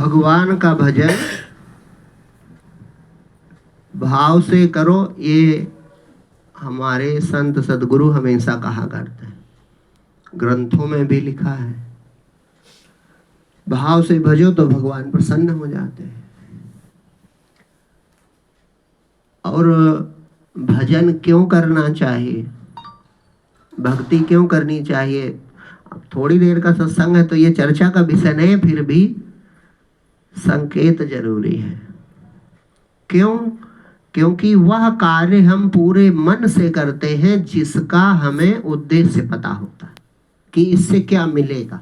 भगवान का भजन भाव से करो, ये हमारे संत सदगुरु हमेशा कहा करते हैं, ग्रंथों में भी लिखा है। भाव से भजो तो भगवान प्रसन्न हो जाते हैं। और भजन क्यों करना चाहिए, भक्ति क्यों करनी चाहिए? अब थोड़ी देर का सत्संग है तो ये चर्चा का विषय नहीं, फिर भी संकेत जरूरी है। क्यों? क्योंकि वह कार्य हम पूरे मन से करते हैं जिसका हमें उद्देश्य पता होता है कि इससे क्या मिलेगा।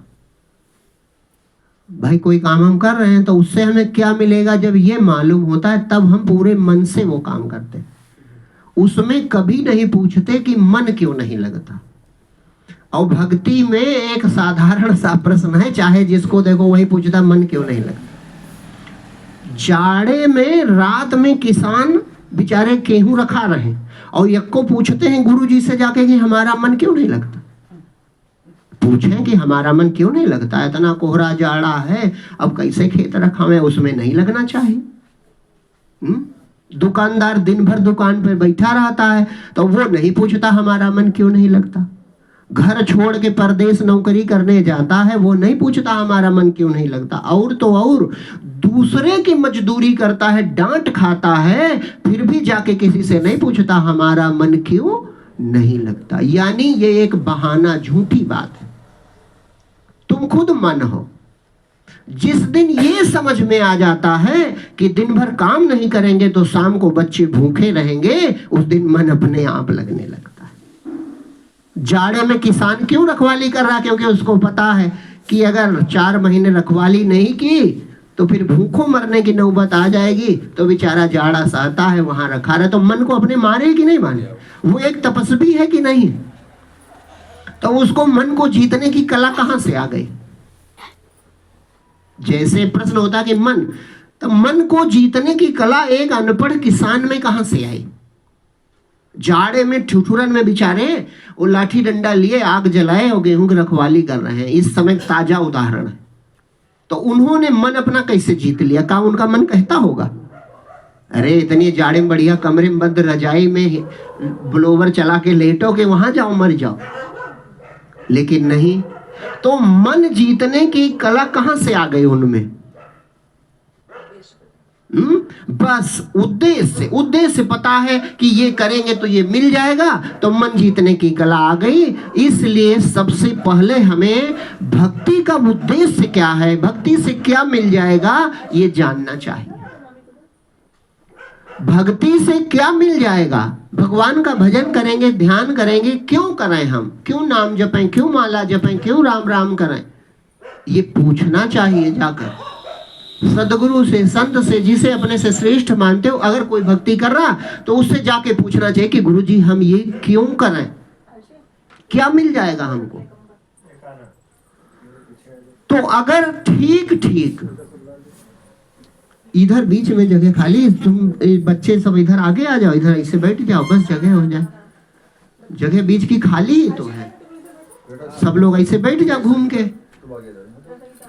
भाई कोई काम हम कर रहे हैं तो उससे हमें क्या मिलेगा, जब ये मालूम होता है तब हम पूरे मन से वो काम करते हैं। उसमें कभी नहीं पूछते कि मन क्यों नहीं लगता। और भक्ति में एक साधारण सा प्रश्न है, चाहे जिसको देखो वही पूछता मन क्यों नहीं लगता। जाड़े में रात में किसान बेचारे गेहूं रखा रहे और एक को पूछते हैं गुरुजी से जाके कि हमारा मन क्यों नहीं लगता। पूछें कि हमारा मन क्यों नहीं लगता, इतना कोहरा जाड़ा है, अब कैसे खेत रखा है, उसमें नहीं लगना चाहिए। दुकानदार दिन भर दुकान पे बैठा रहता है तो वो नहीं पूछता हमारा मन क्यों नहीं लगता। घर छोड़ के परदेश नौकरी करने जाता है, वो नहीं पूछता हमारा मन क्यों नहीं लगता। और तो और दूसरे की मजदूरी करता है, डांट खाता है, फिर भी जाके किसी से नहीं पूछता हमारा मन क्यों नहीं लगता। यानी ये एक बहाना, झूठी बात है। तुम खुद मन हो। जिस दिन ये समझ में आ जाता है कि दिन भर काम नहीं करेंगे तो शाम को बच्चे भूखे रहेंगे, उस दिन मन अपने आप लगने लगता है। जाड़े में किसान क्यों रखवाली कर रहा है? क्योंकि उसको पता है कि अगर 4 महीने रखवाली नहीं की तो फिर भूखों मरने की नौबत आ जाएगी, तो बेचारा जाड़ा सहता है, वहां रखा रहे। तो मन को अपने मारे कि नहीं मारे? वो एक तपस्वी है कि नहीं? तो उसको मन को जीतने की कला कहां से आ गई? जैसे प्रश्न होता कि मन, तो मन को जीतने की कला एक अनपढ़ किसान में कहां से आई? जाड़े में ठिठुरन में बेचारे वो लाठी डंडा लिए आग जलाए और गेहूं की रखवाली कर रहे हैं। इस समय ताजा उदाहरण है। तो उन्होंने मन अपना कैसे जीत लिया? का उनका मन कहता होगा अरे इतनी जाड़े में बढ़िया कमरे में बंद रजाई में ब्लोवर चला के लेटो के वहां जाओ मर जाओ? लेकिन नहीं। तो मन जीतने की कला कहां से आ गई उनमें? बस उद्देश्य पता है कि ये करेंगे तो ये मिल जाएगा, तो मन जीतने की कला आ गई। इसलिए सबसे पहले हमें भक्ति का उद्देश्य क्या है, भक्ति से क्या मिल जाएगा, ये जानना चाहिए। भक्ति से क्या मिल जाएगा? भगवान का भजन करेंगे, ध्यान करेंगे, क्यों करें हम? क्यों नाम जपें, क्यों माला जपें, क्यों राम राम करें? ये पूछना चाहिए जाकर सदगुरु से, संत से, जिसे अपने से श्रेष्ठ मानते हो। अगर कोई भक्ति कर रहा तो उससे जाके पूछना चाहिए कि गुरुजी हम ये क्यों करें, क्या मिल जाएगा हमको? तो अगर ठीक इधर बीच में जगह खाली, तुम बच्चे सब इधर आगे आ जाओ, इधर ऐसे बैठ जाओ, बस जगह हो जाए। जगह बीच की खाली ही तो है, सब लोग ऐसे बैठ जाओ घूम के।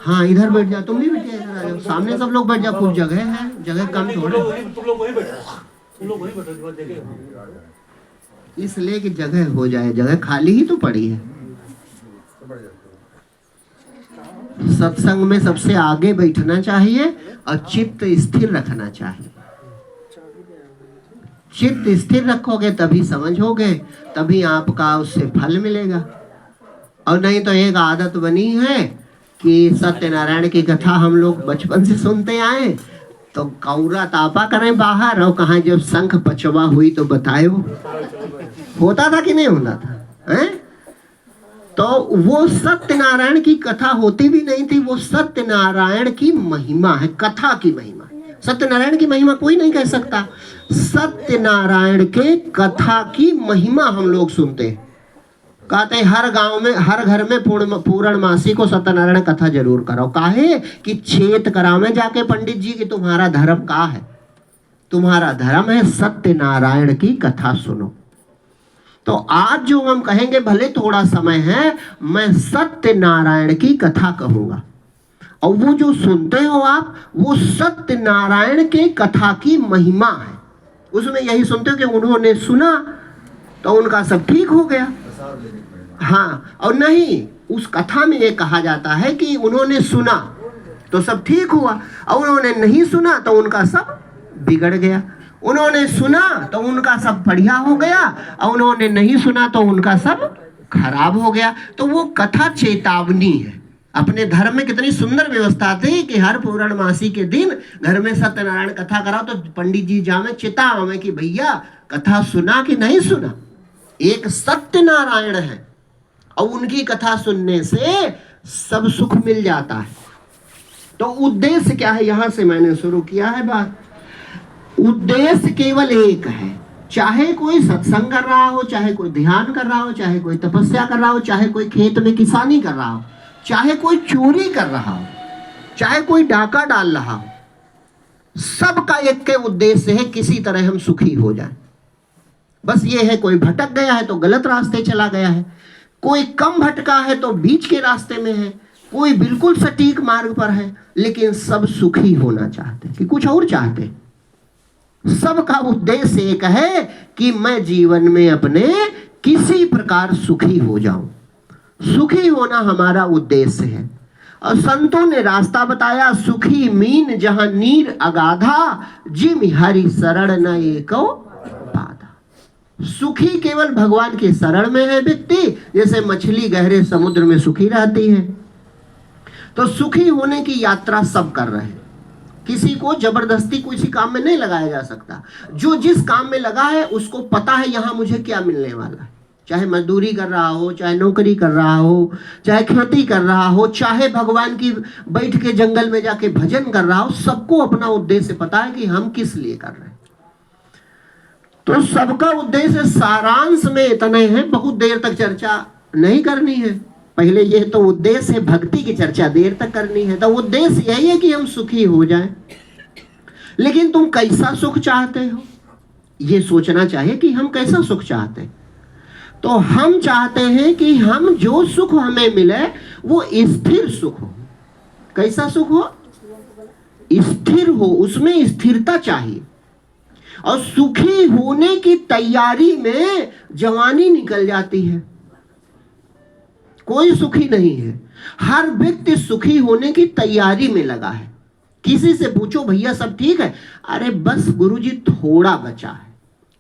हाँ इधर बैठ जाओ, तुम भी बैठ जाओ, इधर आ जाओ, सामने सब लोग बैठ जाओ, खूब जगह है, जगह कम थोड़े, इसलिए कि जगह हो जाए, जगह खाली ही तो पड़ी है। सत्संग में सबसे आगे बैठना चाहिए और चित्त स्थिर रखना चाहिए। चित्त स्थिर रखोगे तभी समझोगे, तभी आपका उससे फल मिलेगा। और नहीं तो एक आदत बनी है कि सत्यनारायण की कथा हम लोग बचपन से सुनते आए, तो कौरा तापा करें बाहर और कहा जब शंख पचवा हुई तो बतायो। होता था कि नहीं होता था? हैं? तो वो सत्यनारायण की कथा होती भी नहीं थी, वो सत्यनारायण की महिमा है, कथा की महिमा। सत्यनारायण की महिमा कोई नहीं कह सकता, सत्यनारायण के कथा की महिमा हम लोग सुनते हैं। कहते हैं हर गांव में, हर घर में पूर्णमासी को सत्यनारायण कथा जरूर कराओ। काहे कि छेत करावे जाके पंडित जी कि तुम्हारा धर्म का है? तुम्हारा धर्म है सत्यनारायण की कथा सुनो। तो आज जो हम कहेंगे, भले थोड़ा समय है, मैं सत्यनारायण की कथा कहूंगा। और वो जो सुनते हो आप, वो सत्यनारायण के कथा की महिमा है। उसमें यही सुनते हो कि उन्होंने सुना तो उनका सब ठीक हो गया। हाँ, और नहीं, उस कथा में ये कहा जाता है कि उन्होंने सुना तो सब ठीक हुआ, और उन्होंने नहीं सुना तो उनका सब बिगड़ गया। उन्होंने सुना तो उनका सब बढ़िया हो गया, और उन्होंने नहीं सुना तो उनका सब खराब हो गया। तो वो कथा चेतावनी है। अपने धर्म में कितनी सुंदर व्यवस्था थी कि हर पूर्णमासी के दिन घर में सत्यनारायण कथा कराओ तो पंडित जी जामे चेतावे कि भैया कथा सुना कि नहीं सुना। एक सत्यनारायण है और उनकी कथा सुनने से सब सुख मिल जाता है। तो उद्देश्य क्या है, यहां से मैंने शुरू किया है बात। उद्देश्य केवल एक है, चाहे कोई सत्संग कर रहा हो, चाहे कोई ध्यान कर रहा हो, चाहे कोई तपस्या कर रहा हो, चाहे कोई खेत में किसानी कर रहा हो, चाहे कोई चोरी कर रहा हो, चाहे कोई डाका डाल रहा हो, सबका एक के उद्देश्य है किसी तरह हम सुखी हो जाएं। बस ये है, कोई भटक गया है तो गलत रास्ते चला गया है, कोई कम भटका है तो बीच के रास्ते में है, कोई बिल्कुल सटीक मार्ग पर है, लेकिन सब सुखी होना चाहते कि कुछ और चाहते। सबका उद्देश्य एक है कि मैं जीवन में अपने किसी प्रकार सुखी हो जाऊं। सुखी होना हमारा उद्देश्य है। और संतों ने रास्ता बताया, सुखी मीन जहां नीर अगाधा, जिम हरि शरण न एको बाधा। सुखी केवल भगवान के शरण में है व्यक्ति, जैसे मछली गहरे समुद्र में सुखी रहती है। तो सुखी होने की यात्रा सब कर रहे हैं, किसी को जबरदस्ती किसी काम में नहीं लगाया जा सकता। जो जिस काम में लगा है उसको पता है यहां मुझे क्या मिलने वाला है, चाहे मजदूरी कर रहा हो, चाहे नौकरी कर रहा हो, चाहे खेती कर रहा हो, चाहे भगवान की बैठ के जंगल में जाके भजन कर रहा हो, सबको अपना उद्देश्य पता है कि हम किस लिए कर रहे हैं। तो सबका उद्देश्य सारांश में इतने हैं, बहुत देर तक चर्चा नहीं करनी है। पहले यह तो उद्देश्य है, भक्ति की चर्चा देर तक करनी है। तो उद्देश्य यही है कि हम सुखी हो जाएं। लेकिन तुम कैसा सुख चाहते हो, यह सोचना चाहिए कि हम कैसा सुख चाहते हैं। तो हम चाहते हैं कि हम जो सुख हमें मिले वो स्थिर सुख हो। कैसा सुख हो? स्थिर हो, उसमें स्थिरता चाहिए। और सुखी होने की तैयारी में जवानी निकल जाती है। कोई सुखी नहीं है, हर व्यक्ति सुखी होने की तैयारी में लगा है। किसी से पूछो भैया सब ठीक है, अरे बस गुरुजी थोड़ा बचा है।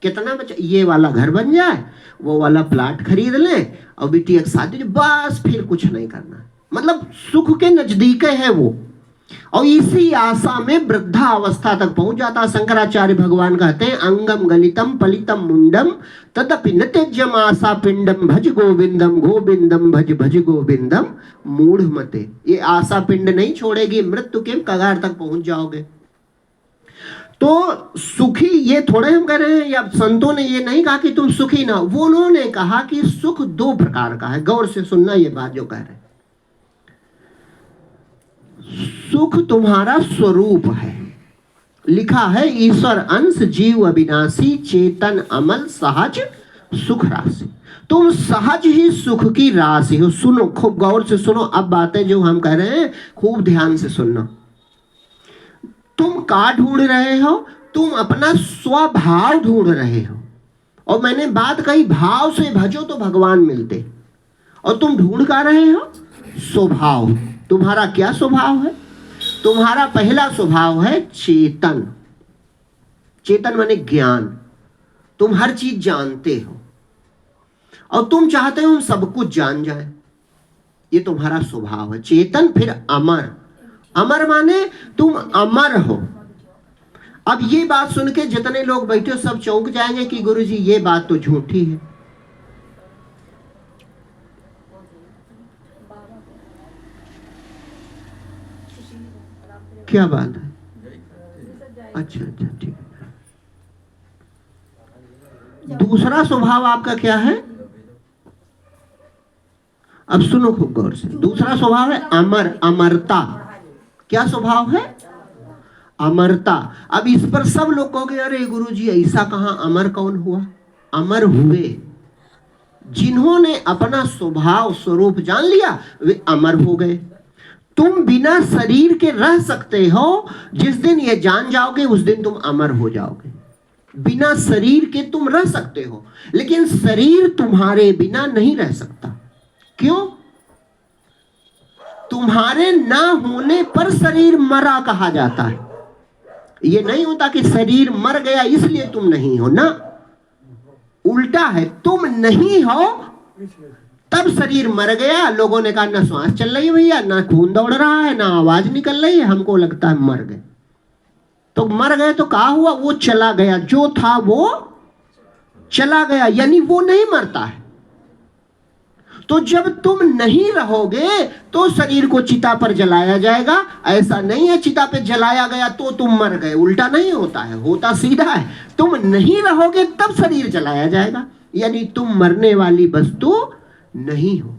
कितना बचा? ये वाला घर बन जाए, वो वाला प्लाट खरीद ले, और बेटी एक शादी, बस फिर कुछ नहीं करना। मतलब सुख के नजदीक है वो, और इसी आशा में वृद्धा अवस्था तक पहुंच जाता। शंकराचार्य भगवान कहते हैं, अंगम गलितम पलितम मुंडम तदपि न त्यज्यम आशा पिंडम भज गोविंदम गोविंदम भज भज गोविंदम मूढ़ मते। ये आशा पिंड नहीं छोड़ेगी, मृत्यु के कगार तक पहुंच जाओगे। तो सुखी ये थोड़े हम कह रहे हैं, या संतों ने ये नहीं कहा कि तुम सुखी ना, वो उन्होंने कहा कि सुख दो प्रकार का है। गौर से सुनना ये बात जो कह रहे हैं। सुख तुम्हारा स्वरूप है, लिखा है ईश्वर अंश जीव अविनाशी चेतन अमल सहज सुख राशि। तुम सहज ही सुख की राशि हो। सुनो, खूब गौर से सुनो, अब बातें जो हम कह रहे हैं खूब ध्यान से सुनना। तुम का ढूंढ रहे हो? तुम अपना स्वभाव ढूंढ रहे हो। और मैंने बात कही, भाव से भजो तो भगवान मिलते। और तुम ढूंढ का रहे हो? स्वभाव। तुम्हारा क्या स्वभाव है? तुम्हारा पहला स्वभाव है चेतन। चेतन माने ज्ञान। तुम हर चीज जानते हो और तुम चाहते हो हम सब कुछ जान जाए। ये तुम्हारा स्वभाव है चेतन। फिर अमर। अमर माने तुम अमर हो। अब ये बात सुन के जितने लोग बैठे हो सब चौंक जाएंगे कि गुरुजी ये बात तो झूठी है। क्या बात है? अच्छा अच्छा, ठीक है। दूसरा स्वभाव आपका क्या है? अब सुनो खूब गौर से। दूसरा स्वभाव है अमर, अमरता। क्या स्वभाव है? अमरता। अब इस पर सब लोग कहोगे अरे गुरुजी ऐसा कहां, अमर कौन हुआ? अमर हुए जिन्होंने अपना स्वभाव स्वरूप जान लिया, वे अमर हो गए। तुम बिना शरीर के रह सकते हो, जिस दिन ये जान जाओगे उस दिन तुम अमर हो जाओगे। बिना शरीर के तुम रह सकते हो, लेकिन शरीर तुम्हारे बिना नहीं रह सकता। क्यों? तुम्हारे ना होने पर शरीर मरा कहा जाता है। ये नहीं होता कि शरीर मर गया इसलिए तुम नहीं हो ना, उल्टा है, तुम नहीं हो तब शरीर मर गया। लोगों ने कहा ना श्वास चल रही है भैया, ना खून दौड़ रहा है, ना आवाज निकल रही है, हमको लगता है मर गए। तो मर गए तो क्या हुआ? वो चला गया, जो था वो चला गया, यानी वो नहीं मरता है। तो जब तुम नहीं रहोगे तो शरीर को चिता पर जलाया जाएगा। ऐसा नहीं है चिता पे जलाया गया तो तुम मर गए, उल्टा नहीं होता है, होता सीधा है। तुम नहीं रहोगे तब शरीर जलाया जाएगा, यानी तुम मरने वाली वस्तु नहीं हो।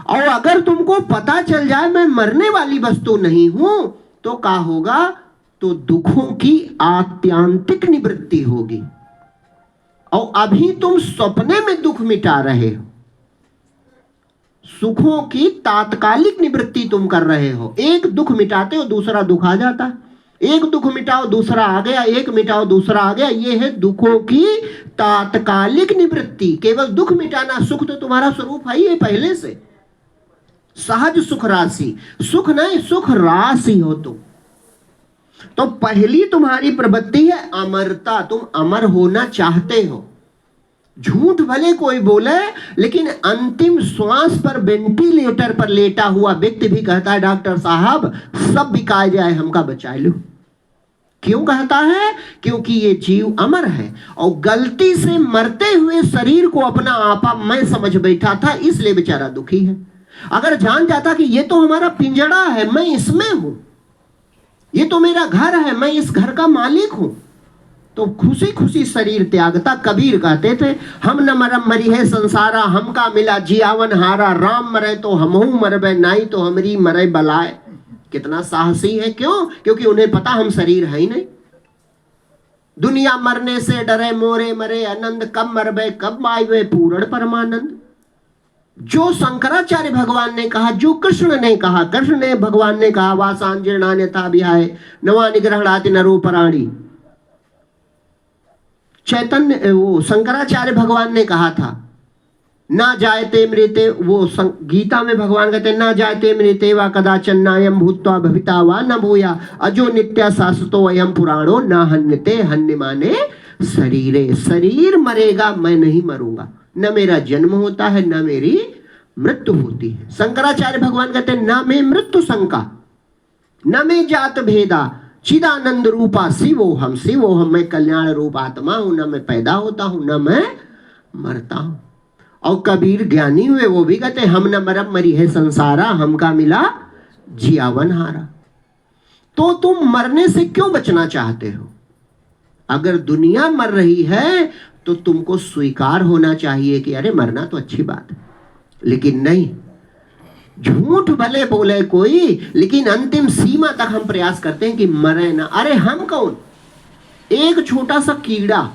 और अगर तुमको पता चल जाए मैं मरने वाली वस्तु नहीं हूं तो क्या होगा? तो दुखों की आत्यंतिक निवृत्ति होगी। और अभी तुम सपने में दुख मिटा रहे हो, सुखों की तात्कालिक निवृत्ति तुम कर रहे हो। एक दुख मिटाते हो दूसरा दुख आ जाता है, एक दुख मिटाओ दूसरा आ गया, एक मिटाओ दूसरा आ गया। ये है दुखों की तात्कालिक निवृत्ति। केवल दुख मिटाना, सुख तो तुम्हारा स्वरूप है ही पहले से, सहज सुख राशि। सुख नहीं, सुख राशि हो तुम। तो पहली तुम्हारी प्रवृत्ति है अमरता, तुम अमर होना चाहते हो। झूठ भले कोई बोले, लेकिन अंतिम श्वास पर वेंटिलेटर पर लेटा हुआ व्यक्ति भी कहता है डॉक्टर साहब सब बिका जाए हमका बचा लो। क्यों कहता है? क्योंकि ये जीव अमर है और गलती से मरते हुए शरीर को अपना आपा मैं समझ बैठा था, इसलिए बेचारा दुखी है। अगर जान जाता कि ये तो हमारा पिंजड़ा है, मैं इसमें हूं, ये तो मेरा घर है, मैं इस घर का मालिक हूं, तो खुशी खुशी शरीर त्यागता। कबीर कहते थे हम न मरम मरी है संसारा, हमका मिला जियावन हारा। राम मरे तो हमहू मरबे, नाई तो हमरी मरे बलाए। कितना साहसी है। क्यों? क्योंकि उन्हें पता हम शरीर है ही नहीं। दुनिया मरने से डरे मोरे मरे आनंद, कब मरबे कब आए पूर्ण परमानंद। जो शंकराचार्य भगवान ने कहा, जो कृष्ण ने कहा, कृष्ण ने भगवान ने कहा वासांजनान्यथा विहाय नवा निग्रहणाति नरो पराणी। चैतन्य वो शंकराचार्य भगवान ने कहा था ना जायते मृते, वो गीता में भगवान कहते हैं ना जायते मृते वा कदाचन नायम भूत्वा भविता वा न भूया अजो नित्या शाश्वतो अयम पुराणो ना हन्यते। हन्य माने शरीरे, शरीर मरेगा मैं नहीं मरूंगा, न मेरा जन्म होता है न मेरी मृत्यु होती है। शंकराचार्य भगवान कहते हैं न मैं मृत्यु शंका न मैं जात भेदा चिदानंद रूपा शिवो हम, मैं कल्याण रूप आत्मा हूं, न मैं पैदा होता हूं न मैं मरता हूं। और कबीर ज्ञानी हुए वो भी कहते हम न मरम मरी है संसारा, हमका मिला जियावन हारा। तो तुम मरने से क्यों बचना चाहते हो? अगर दुनिया मर रही है तो तुमको स्वीकार होना चाहिए कि अरे मरना तो अच्छी बात है, लेकिन नहीं, झूठ भले बोले कोई, लेकिन अंतिम सीमा तक हम प्रयास करते हैं कि मरे ना। अरे हम कौन? एक छोटा सा कीड़ा,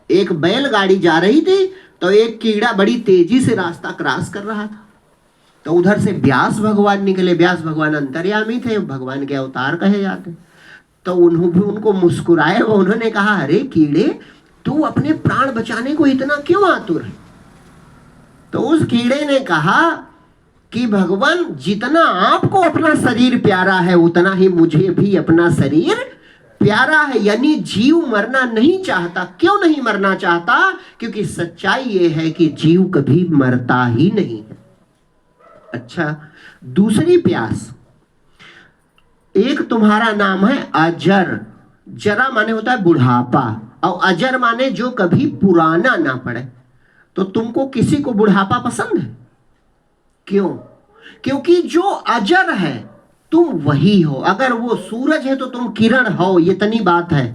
एक बैलगाड़ी जा रही थी तो एक कीड़ा बड़ी तेजी से रास्ता क्रॉस कर रहा था, तो उधर से व्यास भगवान निकले। व्यास भगवान अंतर्यामी थे, भगवान के अवतार कहे जाते। तो उनको मुस्कुराए, उन्होंने कहा अरे कीड़े तू अपने प्राण बचाने को इतना क्यों आतुर है? तो उस कीड़े ने कहा कि भगवान जितना आपको अपना शरीर प्यारा है उतना ही मुझे भी अपना शरीर प्यारा है। यानी जीव मरना नहीं चाहता। क्यों नहीं मरना चाहता? क्योंकि सच्चाई ये है कि जीव कभी मरता ही नहीं है। अच्छा, दूसरी प्यास, एक तुम्हारा नाम है अजर। जरा माने होता है बुढ़ापा, और अजर माने जो कभी पुराना ना पड़े। तो तुमको किसी को बुढ़ापा पसंद है? क्यों? क्योंकि जो अजर है तुम वही हो। अगर वो सूरज है तो तुम किरण हो, इतनी बात है।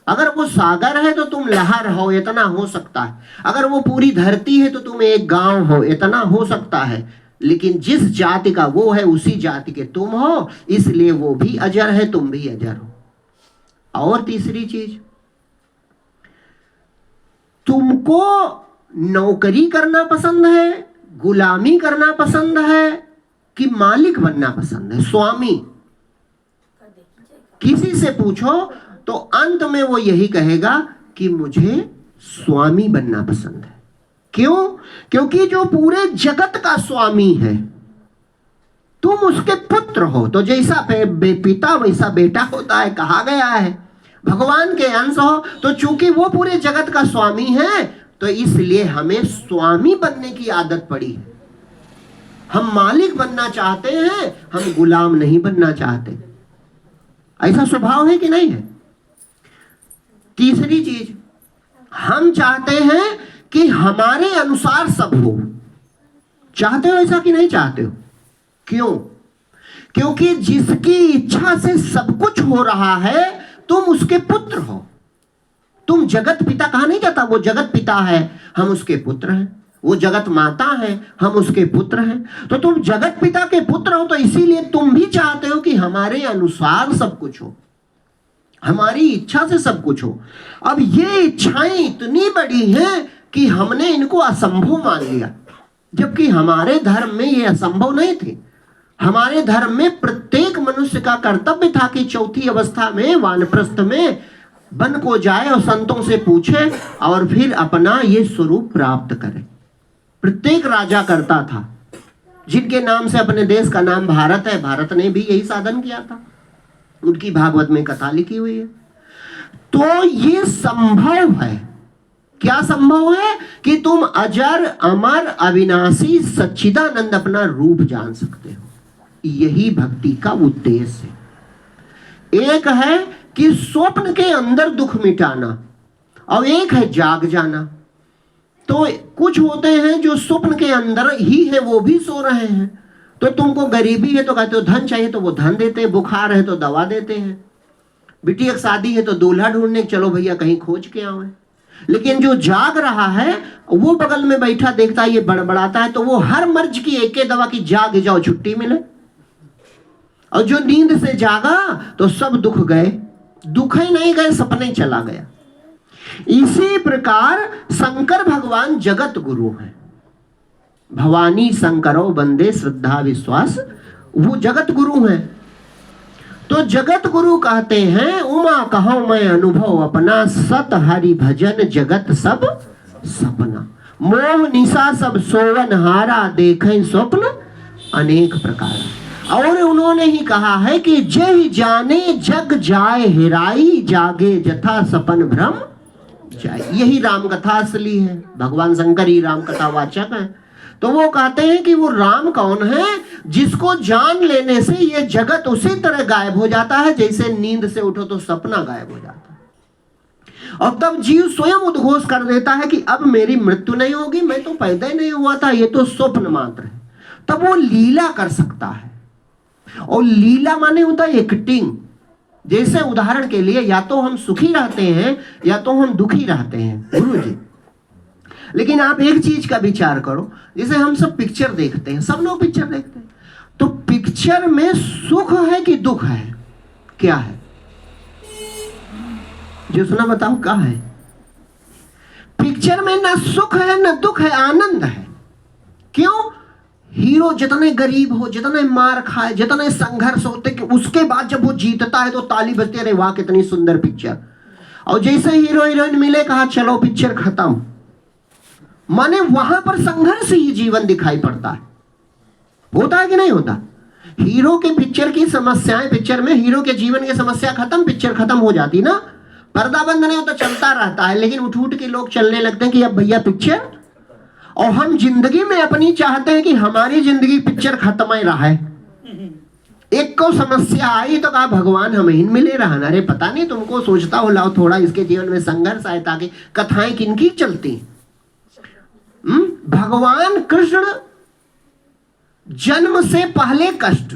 अगर वो सागर है तो तुम लहर हो, इतना हो सकता है। अगर वो पूरी धरती है तो तुम एक गांव हो, इतना हो सकता है। लेकिन जिस जाति का वो है उसी जाति के तुम हो, इसलिए वो भी अजर है, तुम भी अजर हो। और तीसरी चीज, तुमको नौकरी करना पसंद है, गुलामी करना पसंद है, कि मालिक बनना पसंद है, स्वामी। किसी से पूछो तो अंत में वो यही कहेगा कि मुझे स्वामी बनना पसंद है। क्यों? क्योंकि जो पूरे जगत का स्वामी है, तुम उसके पुत्र हो, तो जैसा पिता वैसा बेटा होता है, कहा गया है। भगवान के अंश हो, तो चूंकि वो पूरे जगत का स्वामी है, तो इसलिए हमें स्वामी बनने की आदत पड़ी है। हम मालिक बनना चाहते हैं, हम गुलाम नहीं बनना चाहते। ऐसा स्वभाव है कि नहीं है? तीसरी चीज, हम चाहते हैं कि हमारे अनुसार सब हो। चाहते हो ऐसा कि नहीं चाहते हो? क्यों? क्योंकि जिसकी इच्छा से सब कुछ हो रहा है, तुम उसके पुत्र हो। तुम जगत पिता कहा नहीं जाता, वो जगत पिता है, हम उसके पुत्र हैं। वो जगत माता है, हम उसके पुत्र हैं। तो तुम जगत पिता के पुत्र हो, तो इसीलिए तुम भी चाहते हो कि हमारे अनुसार सब कुछ हो, हमारी इच्छा से सब कुछ हो। अब ये इच्छाएं इतनी बड़ी हैं कि हमने इनको असंभव मान लिया, जबकि हमारे धर्म में ये असंभव नहीं थे। हमारे धर्म में प्रत्येक मनुष्य का कर्तव्य था कि चौथी अवस्था में, वानप्रस्थ में वन को जाए और संतों से पूछे और फिर अपना ये स्वरूप प्राप्त करे। प्रत्येक राजा करता था, जिनके नाम से अपने देश का नाम भारत है। भारत ने भी यही साधन किया था, उनकी भागवत में कथा लिखी हुई है। तो ये संभव है। क्या संभव है? कि तुम अजर अमर अविनाशी सच्चिदानंद अपना रूप जान सकते हो। यही भक्ति का उद्देश्य है। एक है कि स्वप्न के अंदर दुख मिटाना, और एक है जाग जाना। तो कुछ होते हैं जो स्वप्न के अंदर ही है, वो भी सो रहे हैं। तो तुमको गरीबी है तो कहते हो धन चाहिए, तो वो धन देते हैं। बुखार है तो दवा देते हैं। बेटी एक शादी है तो दूल्हा ढूंढने चलो भैया कहीं खोज के आओ। लेकिन जो जाग रहा है, वो बगल में बैठा देखता है ये बड़बड़ाता है, तो वो हर मर्ज की एक दवा की जाग जाओ छुट्टी मिले। और जो नींद से जागा तो सब दुख गए, दुख ही नहीं गए, सपने चला गया। इसी प्रकार शंकर भगवान जगत गुरु हैं। भवानी शंकरो बंदे श्रद्धा विश्वास, वो जगत गुरु हैं। तो जगत गुरु कहते हैं, उमा कहो मैं अनुभव अपना, सत हरि भजन जगत सब सपना। मोह निशा सब सोवन हारा, देखें स्वप्न अनेक प्रकार। और उन्होंने ही कहा है कि जय जाने जग जाए हेराई, जागे जथा सपन भ्रम जाए। यही राम कथा असली है। भगवान शंकर ही राम कथा वाचक है। तो वो कहते हैं कि वो राम कौन है? जिसको जान लेने से ये जगत उसी तरह गायब हो जाता है जैसे नींद से उठो तो सपना गायब हो जाता है। और तब जीव स्वयं उद्घोष कर देता है कि अब मेरी मृत्यु नहीं होगी, मैं तो पैदा ही नहीं हुआ था, ये तो स्वप्न मात्र है। तब वो लीला कर सकता है। और लीला माने होता है एक्टिंग। जैसे उदाहरण के लिए, या तो हम सुखी रहते हैं या तो हम दुखी रहते हैं गुरु जी। लेकिन आप एक चीज का विचार करो, जैसे हम सब पिक्चर देखते हैं, सब लोग पिक्चर देखते हैं, तो पिक्चर में सुख है कि दुख है? क्या है? जो सुना बताओ क्या है? पिक्चर में ना सुख है ना दुख है, आनंद है। क्यों? हीरो जितने गरीब हो, जितने मार खाए, जितने संघर्ष होते, कि उसके बाद जब वो जीतता है तो ताली बजती है, अरे वाह कितनी सुंदर पिक्चर। और जैसे हीरो हीरोइन मिले, कहा चलो पिक्चर खत्म। माने वहां पर संघर्ष ही जीवन दिखाई पड़ता है। होता है कि नहीं होता? हीरो के पिक्चर की समस्याएं, पिक्चर में हीरो के जीवन की समस्या खत्म, पिक्चर खत्म हो जाती ना। पर्दा बंद नहीं होता, चलता रहता है। लेकिन उठ उठ के लोग चलने लगते हैं कि अब भैया पिक्चर। और हम जिंदगी में अपनी चाहते हैं कि हमारी जिंदगी पिक्चर खत्म ही रहा है। एक को समस्या आई तो कहा भगवान हमें ही मिले रहा। अरे पता नहीं तुमको, सोचता हो लाओ थोड़ा इसके जीवन में संघर्ष आए ताकि कथाएं किनकी चलती। भगवान कृष्ण जन्म से पहले कष्ट,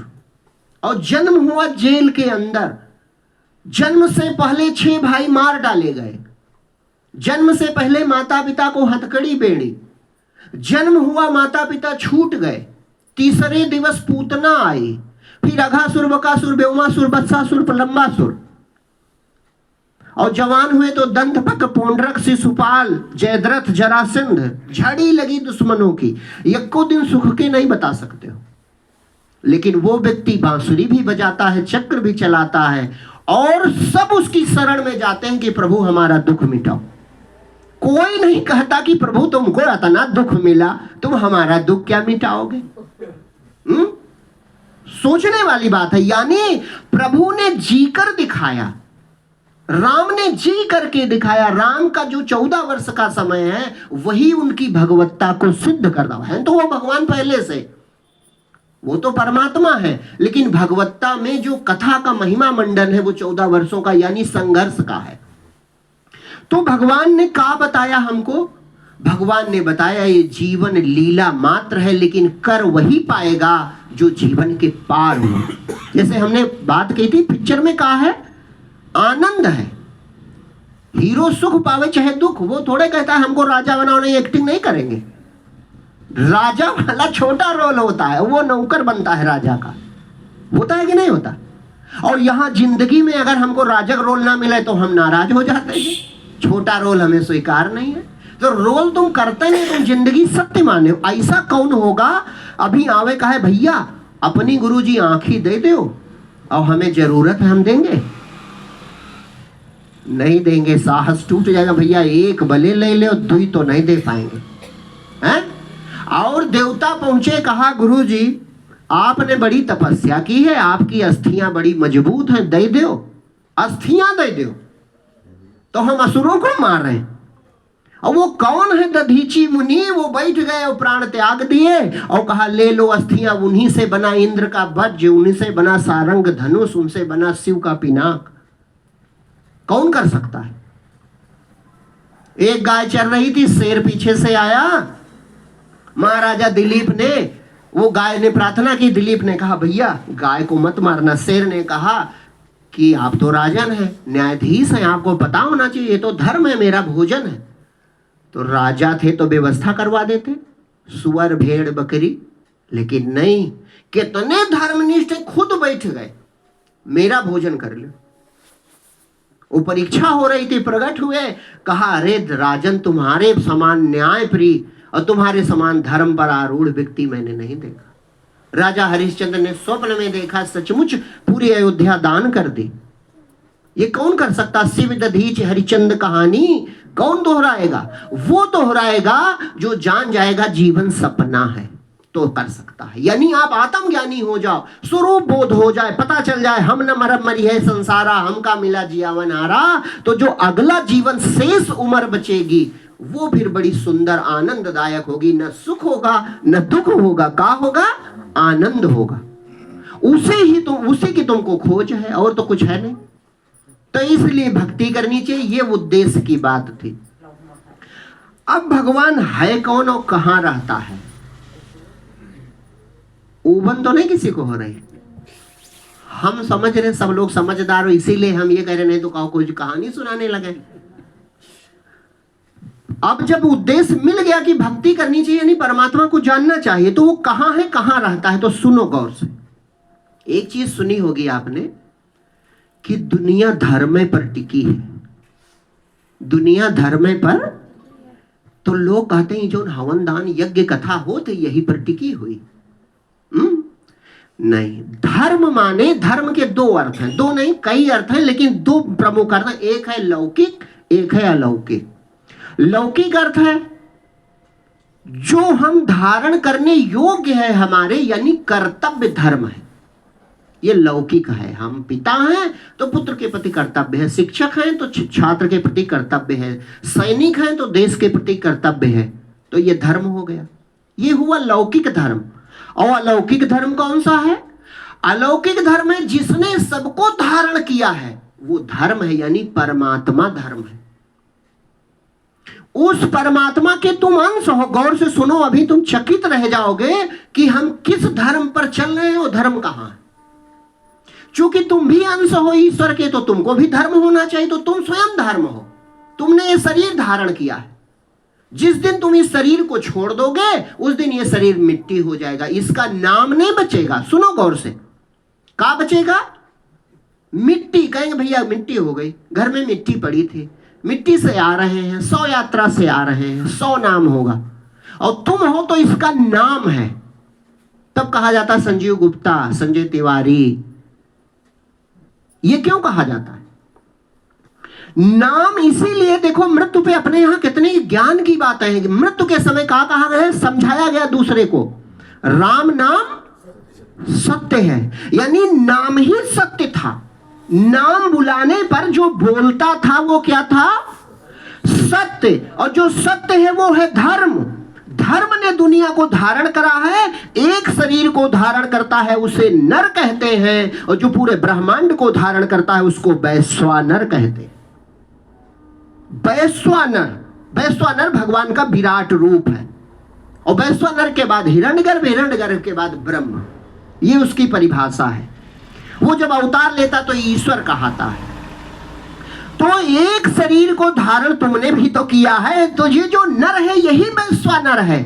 और जन्म हुआ जेल के अंदर। जन्म से पहले 6 भाई मार डाले गए। जन्म से पहले माता पिता को हथकड़ी बेड़ी। जन्म हुआ, माता पिता छूट गए। तीसरे दिवस पूतना आई, फिर अघासुर, बकासुर, व्योमासुर, वत्सासुर, प्रलंबासुर। और जवान हुए तो दंतपक, पौंड्रक, शिशुपाल, जयद्रथ, जरासंध। झड़ी लगी दुश्मनों की। एको दिन सुख के नहीं बता सकते हो। लेकिन वो व्यक्ति बांसुरी भी बजाता है, चक्र भी चलाता है, और सब उसकी शरण में जाते हैं कि प्रभु हमारा दुख मिटाओ। कोई नहीं कहता कि प्रभु तुमको इतना दुख मिला, तुम हमारा दुख क्या मिटाओगे? सोचने वाली बात है। यानी प्रभु ने जीकर दिखाया, राम ने जी करके दिखाया। राम का जो 14 वर्ष का समय है वही उनकी भगवत्ता को सिद्ध कर रहा है। तो वो भगवान पहले से, वो तो परमात्मा है, लेकिन भगवत्ता में जो कथा का महिमा मंडन है वो 14 वर्षों का, यानी संघर्ष का है। तो भगवान ने क्या बताया हमको? भगवान ने बताया ये जीवन लीला मात्र है, लेकिन कर वही पाएगा जो जीवन के पार हो। जैसे हमने बात कही थी, पिक्चर में कहा है आनंद है, हीरो सुख पावे चाहे दुख। वो थोड़े कहता है हमको राजा बनाओ, नहीं एक्टिंग नहीं करेंगे। राजा वाला छोटा रोल होता है, वो नौकर बनता है राजा का। होता है कि नहीं होता? और यहां जिंदगी में अगर हमको राजक रोल ना मिले तो हम नाराज हो जाते हैं, छोटा रोल हमें स्वीकार नहीं है। तो रोल तुम करते नहीं, तुम जिंदगी सत्य माने। ऐसा कौन होगा? अभी आवे का है भैया अपनी गुरुजी आंखी दे दो और हमें जरूरत है, हम देंगे? नहीं देंगे, साहस टूट जाएगा। भैया एक भले ले ले, दुई तो नहीं दे पाएंगे हैं? और देवता पहुंचे, कहा गुरुजी आपने बड़ी तपस्या की है, आपकी अस्थियां बड़ी मजबूत हैं, दे दो अस्थियां, दे दो। तो हम असुरों को मार रहे हैं। और वो कौन है? दधीची मुनि। वो बैठ गए और प्राण त्याग दिए और कहा ले लो अस्थियां। उन्हीं से बना इंद्र का वज्र, उन्हीं से बना सारंग धनुष, उनसे बना शिव का पिनाक। कौन कर सकता है? एक गाय चल रही थी, शेर पीछे से आया। महाराजा दिलीप ने, वो गाय ने प्रार्थना की, दिलीप ने कहा भैया गाय को मत मारना। शेर ने कहा कि आप तो राजन हैं, न्यायाधीश हैं, आपको पता होना चाहिए, ये तो धर्म है, मेरा भोजन है। तो राजा थे तो व्यवस्था करवा देते, सुअर भेड़ बकरी, लेकिन नहीं, कितने धर्मनिष्ठ खुद बैठ गए, मेरा भोजन कर लो। वो परीक्षा हो रही थी, प्रकट हुए, कहा अरे राजन तुम्हारे समान न्याय प्रिय और तुम्हारे समान धर्म पर आरूढ़ व्यक्ति मैंने नहीं देखा। राजा हरिश्चंद्र ने स्वप्न में देखा, सचमुच पूरी अयोध्या दान कर दी। ये कौन कर सकता? शिव दधीच हरिचंद्र कहानी कौन दोहराएगा? वो दोहराएगा जो जान जाएगा जीवन सपना है, तो कर सकता है। यानी आप आत्मज्ञानी हो जाओ, स्वरूप बोध हो जाए, पता चल जाए हम न मरब मरी है संसारा, हमका मिला जियावन आरा। तो जो अगला जीवन शेष उम्र बचेगी वो फिर बड़ी सुंदर आनंददायक होगी। न सुख होगा न दुख होगा, का होगा? आनंद होगा। उसी की तुमको खोज है, और तो कुछ है नहीं। तो इसलिए भक्ति करनी चाहिए, ये उद्देश्य की बात थी। अब भगवान है कौन और कहां रहता है? उबन तो नहीं किसी को हो रही। हम समझ रहे, सब लोग समझदार हो, इसीलिए हम ये कह रहे, नहीं तो कहो कुछ कहानी सुनाने लगे। अब जब उद्देश्य मिल गया कि भक्ति करनी चाहिए, यानी परमात्मा को जानना चाहिए, तो वो कहां है, कहां रहता है? तो सुनो गौर से। एक चीज सुनी होगी आपने कि दुनिया धर्म पर टिकी है। दुनिया धर्म पर, तो लोग कहते हैं जो हवन दान यज्ञ कथा होते यही पर टिकी हुई। नहीं, धर्म माने, धर्म के दो अर्थ हैं, दो नहीं कई अर्थ हैं, लेकिन दो प्रमुख अर्थ हैं। एक है लौकिक, एक है अलौकिक। लौकिक अर्थ है जो हम धारण करने योग्य है हमारे, यानी कर्तव्य धर्म है, ये लौकिक है। हम पिता हैं तो पुत्र के प्रति कर्तव्य है, शिक्षक हैं तो छात्र के प्रति कर्तव्य है, सैनिक हैं तो देश के प्रति कर्तव्य है। तो ये धर्म हो गया, ये हुआ लौकिक धर्म। और अलौकिक धर्म कौन सा है? अलौकिक धर्म है जिसने सबको धारण किया है, वो धर्म है, यानी परमात्मा धर्म है। उस परमात्मा के तुम अंश हो। गौर से सुनो, अभी तुम चकित रह जाओगे कि हम किस धर्म पर चल रहे हैं, वो धर्म कहां है। चूंकि तुम भी अंश हो ईश्वर के, तो तुमको भी धर्म होना चाहिए, तो तुम स्वयं धर्म हो। तुमने ये शरीर धारण किया है, जिस दिन तुम इस शरीर को छोड़ दोगे उस दिन ये शरीर मिट्टी हो जाएगा, इसका नाम नहीं बचेगा। सुनो गौर से, क्या बचेगा? मिट्टी। कहेंगे भैया मिट्टी हो गई, घर में मिट्टी पड़ी थी, मिट्टी से आ रहे हैं, 100 यात्रा से आ रहे हैं, 100 नाम होगा, और तुम हो तो इसका नाम है। तब कहा जाता संजीव गुप्ता, संजय तिवारी। ये क्यों कहा जाता है? नाम इसीलिए, देखो मृत्यु पे अपने यहां कितनी ज्ञान की बातें हैं। मृत्यु के समय कहा गया, समझाया गया दूसरे को, राम नाम सत्य है, यानी नाम ही सत्य था। नाम बुलाने पर जो बोलता था वो क्या था? सत्य। और जो सत्य है वो है धर्म। धर्म ने दुनिया को धारण करा है, एक शरीर को धारण करता है उसे नर कहते हैं, और जो पूरे ब्रह्मांड को धारण करता है उसको वैश्वानर कहते हैं। वैश्वानर, वैश्वानर भगवान का विराट रूप है, और वैश्वानर के बाद हिरण्यगर्भ, हिरण्यगर्भ के बाद ब्रह्म, ये उसकी परिभाषा है। वो जब अवतार लेता तो ईश्वर कहाता है। तो एक शरीर को धारण तुमने भी तो किया है, तो ये जो नर है यही वैश्वानर है।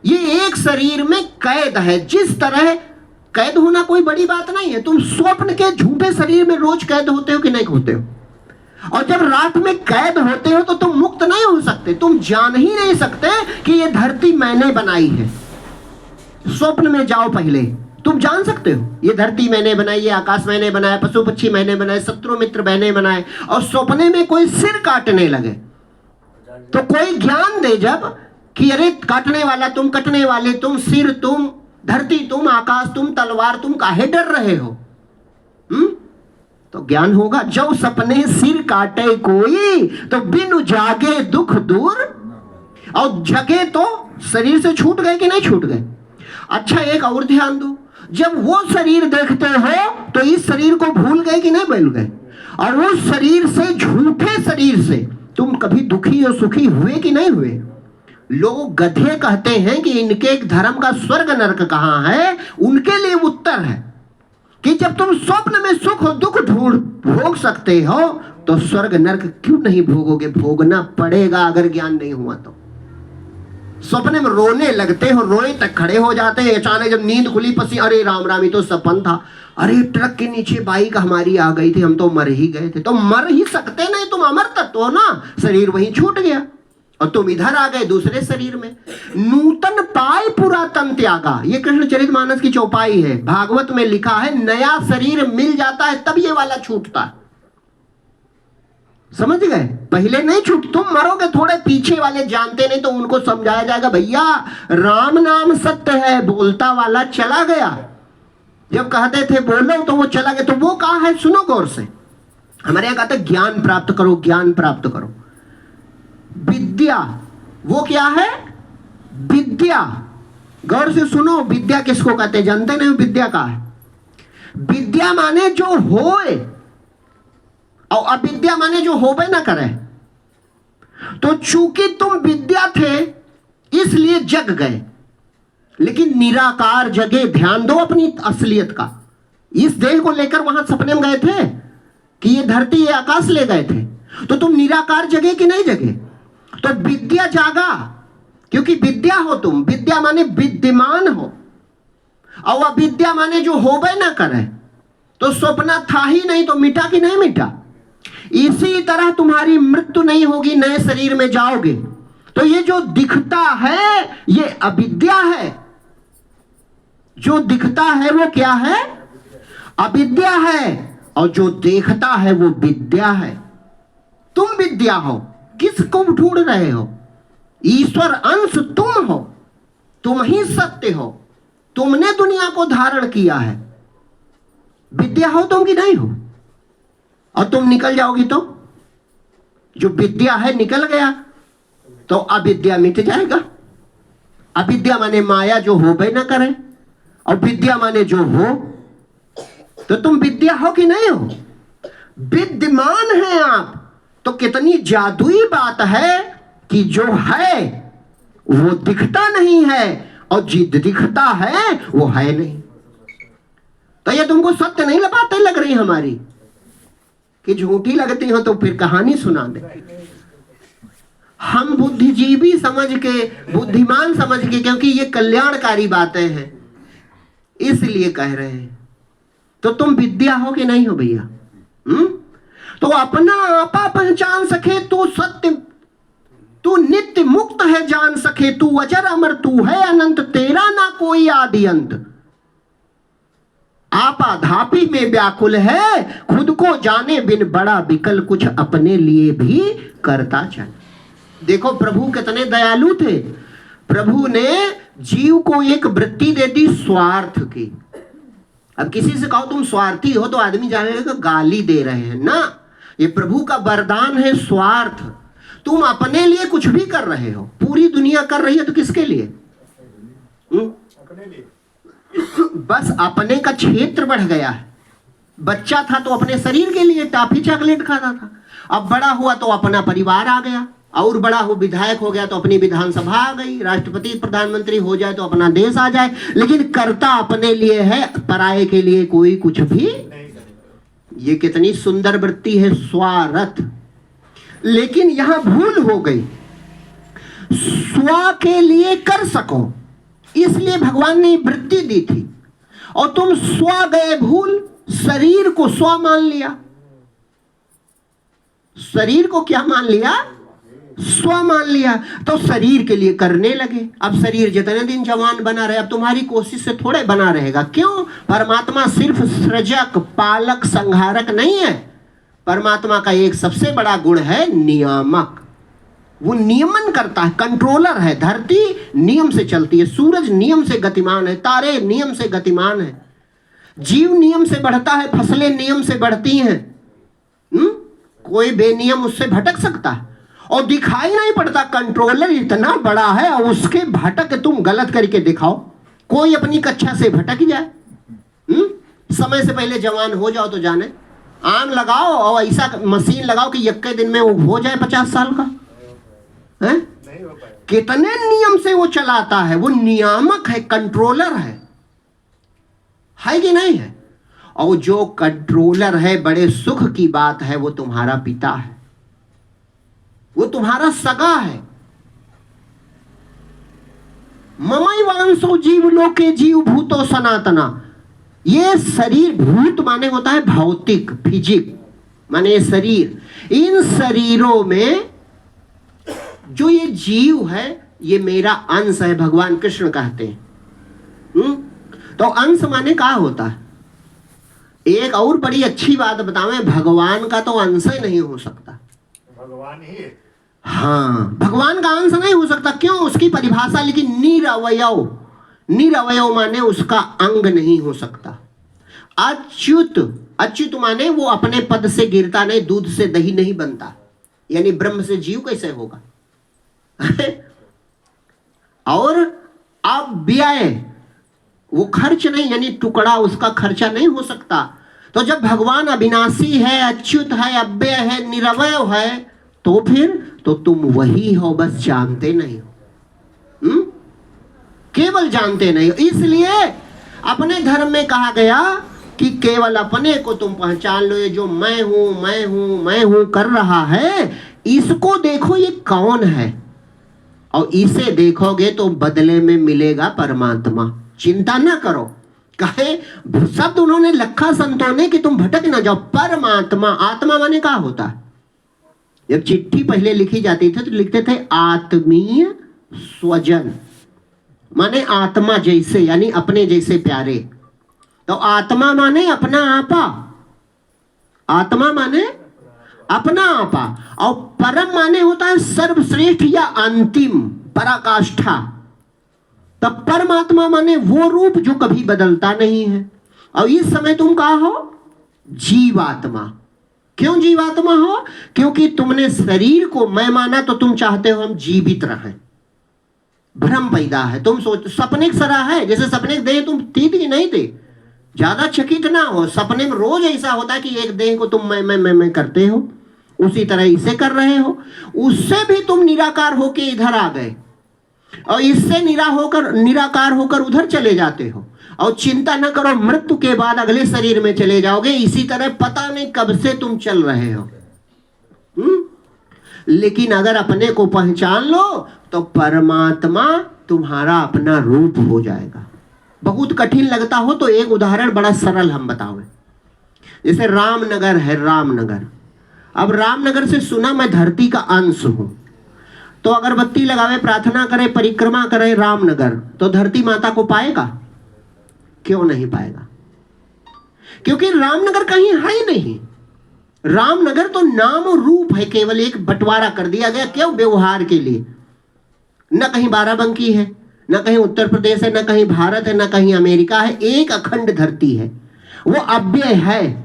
ये एक शरीर में कैद है। जिस तरह कैद होना कोई बड़ी बात नहीं है, तुम स्वप्न के झूठे शरीर में रोज कैद होते हो कि नहीं होते हो? और जब रात में कैद होते हो तो तुम मुक्त नहीं हो सकते, तुम जान ही नहीं सकते कि ये धरती मैंने बनाई है। स्वप्न में जाओ, पहले तुम जान सकते हो ये धरती मैंने बनाई, ये आकाश मैंने बनाया, पशु पक्षी मैंने बनाए, शत्रु मित्र मैंने बनाए। और सपने में कोई सिर काटने लगे तो कोई ज्ञान दे जब कि अरे काटने वाला तुम, कटने वाले तुम, सिर तुम, धरती तुम, आकाश तुम, तलवार तुम, काहे डर रहे हो? तो ज्ञान होगा। जब सपने सिर काटे कोई तो बिनु जागे दुख दूर, और जगे तो शरीर से छूट गए कि नहीं छूट गए? अच्छा एक और ध्यान दो, जब वो शरीर देखते हो तो इस शरीर को भूल गए कि नहीं भूल गए? और वो शरीर से, झूठे शरीर से तुम कभी दुखी और सुखी हुए कि नहीं हुए? लोग गधे कहते हैं कि इनके धर्म का स्वर्ग नरक कहां है। उनके लिए उत्तर है कि जब तुम स्वप्न में सुख और दुख भोग सकते हो तो स्वर्ग नरक क्यों नहीं भोगोगे? भोगना पड़ेगा अगर ज्ञान नहीं हुआ तो। सपने में रोने लगते हो, रोए तक खड़े हो जाते हैं। अचानक जब नींद खुली, पसी, अरे राम राम, ये तो सपन था। अरे ट्रक के नीचे बाइक हमारी आ गई थी, हम तो मर ही गए थे। तो मर ही सकते नहीं, तुम अमर तत्व हो ना। शरीर वहीं छूट गया और तुम इधर आ गए दूसरे शरीर में। नूतन पाय पुरातन त्यागा, ये कृष्णचरितमानस की चौपाई है। भागवत में लिखा है नया शरीर मिल जाता है तब ये वाला छूटता है। समझ गए? पहले नहीं छूट। तुम मरोगे, थोड़े पीछे वाले जानते नहीं तो उनको समझाया जाएगा, भैया राम नाम सत्य है, बोलता वाला चला गया। जब कहते थे बोलो तो वो चला गया। तो वो कहा है, सुनो गौर से। हमारे यहां कहते ज्ञान प्राप्त करो, ज्ञान प्राप्त करो। विद्या, वो क्या है? विद्या। गौर से सुनो, विद्या किसको कहते हैं? जानते नहीं विद्या का है? विद्या माने जो होए, और अविद्या माने जो होबे ना करे। तो चूंकि तुम विद्या थे इसलिए जग गए, लेकिन निराकार जगे। ध्यान दो अपनी असलियत का। इस देह को लेकर वहां सपने में गए थे कि ये धरती, ये आकाश ले गए थे, तो तुम निराकार जगे कि नहीं जगे? तो विद्या जागा, क्योंकि विद्या हो तुम। विद्या माने विद्यमान हो, और अविद्या माने जो होबे ना करे। तो सपना था ही नहीं तो मिटा कि नहीं मिटा? इसी तरह तुम्हारी मृत्यु नहीं होगी, नए शरीर में जाओगे। तो ये जो दिखता है ये अविद्या है। जो दिखता है वो क्या है? अविद्या है। और जो देखता है वो विद्या है। तुम विद्या हो, किसको ढूंढ रहे हो? ईश्वर अंश तुम हो, तुम ही सत्य हो, तुमने दुनिया को धारण किया है। विद्या हो तुम कि नहीं हो? और तुम निकल जाओगी तो जो विद्या है निकल गया तो अविद्या मिट जाएगा। अविद्या माने माया, जो हो भी ना करे, और विद्या माने जो हो। तो तुम विद्या हो कि नहीं हो? विद्यमान है आप। तो कितनी जादुई बात है कि जो है वो दिखता नहीं है, और जिद दिखता है वो है नहीं। तो ये तुमको सत्य नहीं बातें लग रही हमारी कि झूठी लगती हो तो फिर कहानी सुना दे। हम बुद्धिजीवी समझ के, बुद्धिमान समझ के, क्योंकि ये कल्याणकारी बातें हैं इसलिए कह रहे हैं। तो तुम विद्या हो कि नहीं हो भैया? तो अपना आपा पहचान सके तो सत्य तू नित्य मुक्त है जान सके, तू अजर अमर, तू है अनंत, तेरा ना कोई आदि अंत। आपाधापी में व्याकुल है, खुद को जाने बिन बड़ा विकल, कुछ अपने लिए भी करता चल। देखो प्रभु कितने दयालु थे। प्रभु ने जीव को एक वृत्ति दे दी स्वार्थ की। अब किसी से कहो तुम स्वार्थी हो तो आदमी जानेगा गाली दे रहे हैं ना। ये प्रभु का वरदान है स्वार्थ। तुम अपने लिए कुछ भी कर रहे हो, पूरी दुनिया कर रही है तो किसके लिए? अपने लिए। बस अपने का क्षेत्र बढ़ गया है। बच्चा था तो अपने शरीर के लिए टॉफी चॉकलेट खाता था, अब बड़ा हुआ तो अपना परिवार आ गया, और बड़ा हो विधायक हो गया तो अपनी विधानसभा आ गई, राष्ट्रपति प्रधानमंत्री हो जाए तो अपना देश आ जाए, लेकिन करता अपने लिए है, पराये के लिए कोई कुछ भी नहीं। ये कितनी सुंदर वृत्ति है स्वार्थ। लेकिन यहां भूल हो गई। स्व के लिए कर सको इसलिए भगवान ने वृत्ति दी थी, और तुम स्व गए भूल, शरीर को स्व मान लिया। शरीर को क्या मान लिया? स्व मान लिया। तो शरीर के लिए करने लगे। अब शरीर जितने दिन जवान बना रहे, अब तुम्हारी कोशिश से थोड़े बना रहेगा। क्यों? परमात्मा सिर्फ सृजक, पालक, संहारक नहीं है। परमात्मा का एक सबसे बड़ा गुण है नियामक। वो नियमन करता है, कंट्रोलर है। धरती नियम से चलती है, सूरज नियम से गतिमान है, तारे नियम से गतिमान है, जीव नियम से बढ़ता है, फसलें नियम से बढ़ती हैं। कोई बेनियम उससे भटक सकता है? और दिखाई नहीं पड़ता। कंट्रोलर इतना बड़ा है और उसके भटक तुम गलत करके दिखाओ। कोई अपनी कक्षा से भटक जाए। समय से पहले जवान हो जाओ तो जाने। आम लगाओ और ऐसा मशीन लगाओ कि यक्के दिन में वो हो जाए 50 साल का है? कितने नियम से वो चलाता है। वो नियामक है, कंट्रोलर है कि नहीं है? और जो कंट्रोलर है, बड़े सुख की बात है, वो तुम्हारा पिता है, वो तुम्हारा सगा है। ममैवांसो जीव लोके जीव भूतो सनातना। ये शरीर, भूत माने होता है भौतिक, फिजिक माने शरीर। इन शरीरों में जो ये जीव है, ये मेरा अंश है, भगवान कृष्ण कहते हैं। तो अंश माने क्या होता है? एक और बड़ी अच्छी बात बतावें, भगवान का तो अंश ही नहीं हो सकता। भगवान ही है। हाँ, भगवान का अंश नहीं हो सकता। क्यों? उसकी परिभाषा लिखी निरवयव। निरवयव माने उसका अंग नहीं हो सकता। अच्युत, अच्युत माने वो अपने पद से गिरता नहीं, दूध से दही नहीं बनता। यानी ब्रह्म से जीव कैसे होगा? और अव्यय, वो खर्च नहीं, यानी टुकड़ा, उसका खर्चा नहीं हो सकता। तो जब भगवान अविनाशी है, अच्युत है, अव्यय है, निरवय है, तो फिर तो तुम वही हो, बस जानते नहीं हो। केवल जानते नहीं हो। इसलिए अपने धर्म में कहा गया कि केवल अपने को तुम पहचान लो। ये जो मैं हूं मैं हूं मैं हूं कर रहा है, इसको देखो ये कौन है, और इसे देखोगे तो बदले में मिलेगा परमात्मा। चिंता ना करो। कहे शब्द उन्होंने लखा संतों ने कि तुम भटक ना जाओ। परमात्मा, आत्मा माने क्या होता है? जब चिट्ठी पहले लिखी जाती थी तो लिखते थे आत्मीय स्वजन, माने आत्मा जैसे, यानी अपने जैसे प्यारे। तो आत्मा माने अपना आपा, आत्मा माने अपना आपा, और परम माने होता है सर्वश्रेष्ठ या अंतिम, पराकाष्ठा। तब परमात्मा माने वो रूप जो कभी बदलता नहीं है। और इस समय तुम कहा हो जीवात्मा। क्यों जीवात्मा हो? क्योंकि तुमने शरीर को मैं माना तो तुम चाहते हो हम जीवित रहें। भ्रम पैदा है। तुम सोच सपने की तरह है, जैसे सपने दे तुम थी नहीं थे। ज्यादा चकित ना हो। सपने में रोज ऐसा होता है कि एक देह को तुम मैं करते हो, उसी तरह इसे कर रहे हो। उससे भी तुम निराकार होके इधर आ गए, और इससे निराकार होकर उधर चले जाते हो। और चिंता न करो, मृत्यु के बाद अगले शरीर में चले जाओगे। इसी तरह पता नहीं कब से तुम चल रहे हो। लेकिन अगर अपने को पहचान लो तो परमात्मा तुम्हारा अपना रूप हो जाएगा। बहुत कठिन लगता हो तो एक उदाहरण बड़ा सरल हम बताओगे। जैसे रामनगर है, रामनगर। अब रामनगर से सुना मैं धरती का अंश हूं, तो अगरबत्ती लगावे, प्रार्थना करे, परिक्रमा करे रामनगर, तो धरती माता को पाएगा? क्यों नहीं पाएगा? क्योंकि रामनगर कहीं है ही नहीं। रामनगर तो नाम और रूप है, केवल एक बंटवारा कर दिया गया। क्यों? व्यवहार के लिए। न कहीं बाराबंकी है, न कहीं उत्तर प्रदेश है, न कहीं भारत है, न कहीं अमेरिका है, एक अखंड धरती है, वो अव्यय है।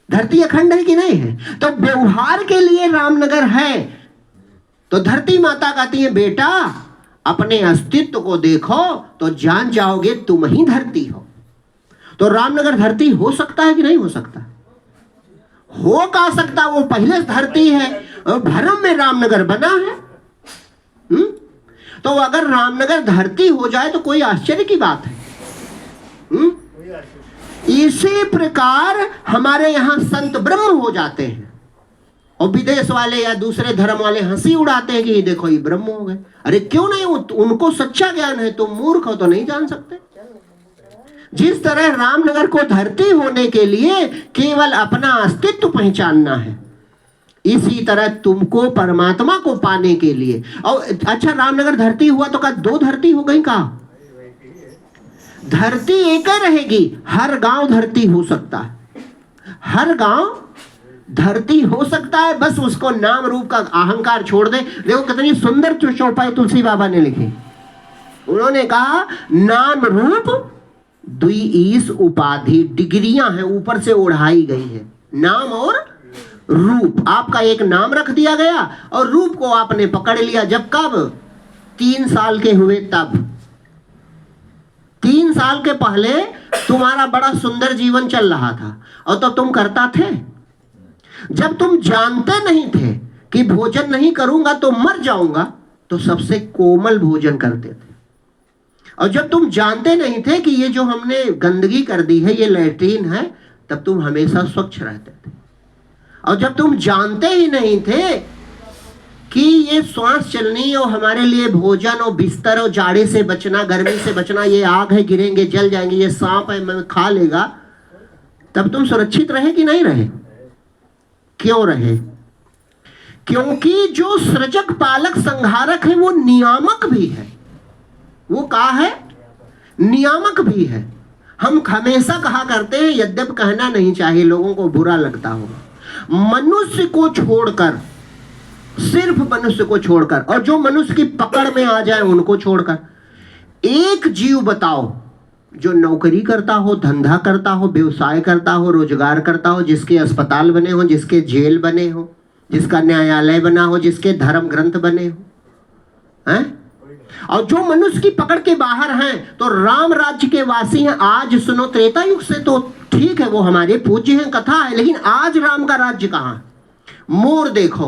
धरती अखंड है कि नहीं है? तो व्यवहार के लिए रामनगर है। तो धरती माता कहती है, बेटा अपने अस्तित्व को देखो तो जान जाओगे तुम ही धरती हो। तो रामनगर धरती हो सकता है कि नहीं हो सकता? हो का सकता, वो पहले धरती है और भरम में रामनगर बना है। तो अगर रामनगर धरती हो जाए तो कोई आश्चर्य की बात है। इसी प्रकार हमारे यहां संत ब्रह्म हो जाते हैं और विदेश वाले या दूसरे धर्म वाले हंसी उड़ाते हैं कि ये देखो ये ब्रह्म हो गए। अरे क्यों नहीं? उनको सच्चा ज्ञान है, तुम मूर्ख हो तो नहीं जान सकते। जिस तरह रामनगर को धरती होने के लिए केवल अपना अस्तित्व पहचानना है, इसी तरह तुमको परमात्मा को पाने के लिए। और अच्छा, रामनगर धरती हुआ तो क्या दो धरती हो गई? का धरती एक ही रहेगी? हर गांव धरती हो सकता है, हर गांव धरती हो सकता है, बस उसको नाम रूप का अहंकार छोड़ दे। देखो कितनी सुंदर चौपाई तुलसी बाबा ने लिखी। उन्होंने कहा नाम रूप दुई ईस उपाधि, डिग्रियां हैं ऊपर से ओढ़ाई गई है, नाम और रूप। आपका एक नाम रख दिया गया और रूप को आपने पकड़ लिया। जब कब? 3 साल के हुए तब। 3 साल के पहले तुम्हारा बड़ा सुंदर जीवन चल रहा था और तो तुम करता थे। जब तुम जानते नहीं थे कि भोजन नहीं करूंगा तो मर जाऊंगा, तो सबसे कोमल भोजन करते थे। और जब तुम जानते नहीं थे कि ये जो हमने गंदगी कर दी है ये लैट्रीन है, तब तुम हमेशा स्वच्छ रहते थे। और जब तुम जानते ही नहीं थे कि ये श्वास चलनी और हमारे लिए भोजन और बिस्तर और जाड़े से बचना, गर्मी से बचना, ये आग है गिरेंगे जल जाएंगे, ये सांप है मैं खा लेगा, तब तुम सुरक्षित रहे कि नहीं रहे? क्यों रहे? क्योंकि जो सृजक पालक संहारक है वो नियामक भी है। वो कहा है? नियामक भी है। हम हमेशा कहा करते हैं, यद्यप कहना नहीं चाहिए, लोगों को बुरा लगता होगा, मनुष्य को छोड़कर, सिर्फ मनुष्य को छोड़कर, और जो मनुष्य की पकड़ में आ जाए उनको छोड़कर, एक जीव बताओ जो नौकरी करता हो, धंधा करता हो, व्यवसाय करता हो, रोजगार करता हो, जिसके अस्पताल बने हो, जिसके जेल बने हो, जिसका न्यायालय बना हो, जिसके धर्म ग्रंथ बने हो, हैं? और जो मनुष्य की पकड़ के बाहर हैं, तो राम राज्य के वासी हैं। आज सुनो, त्रेता युग से तो ठीक है, वो हमारे पूज्य हैं, कथा है, लेकिन आज राम का राज्य कहां? मोर देखो,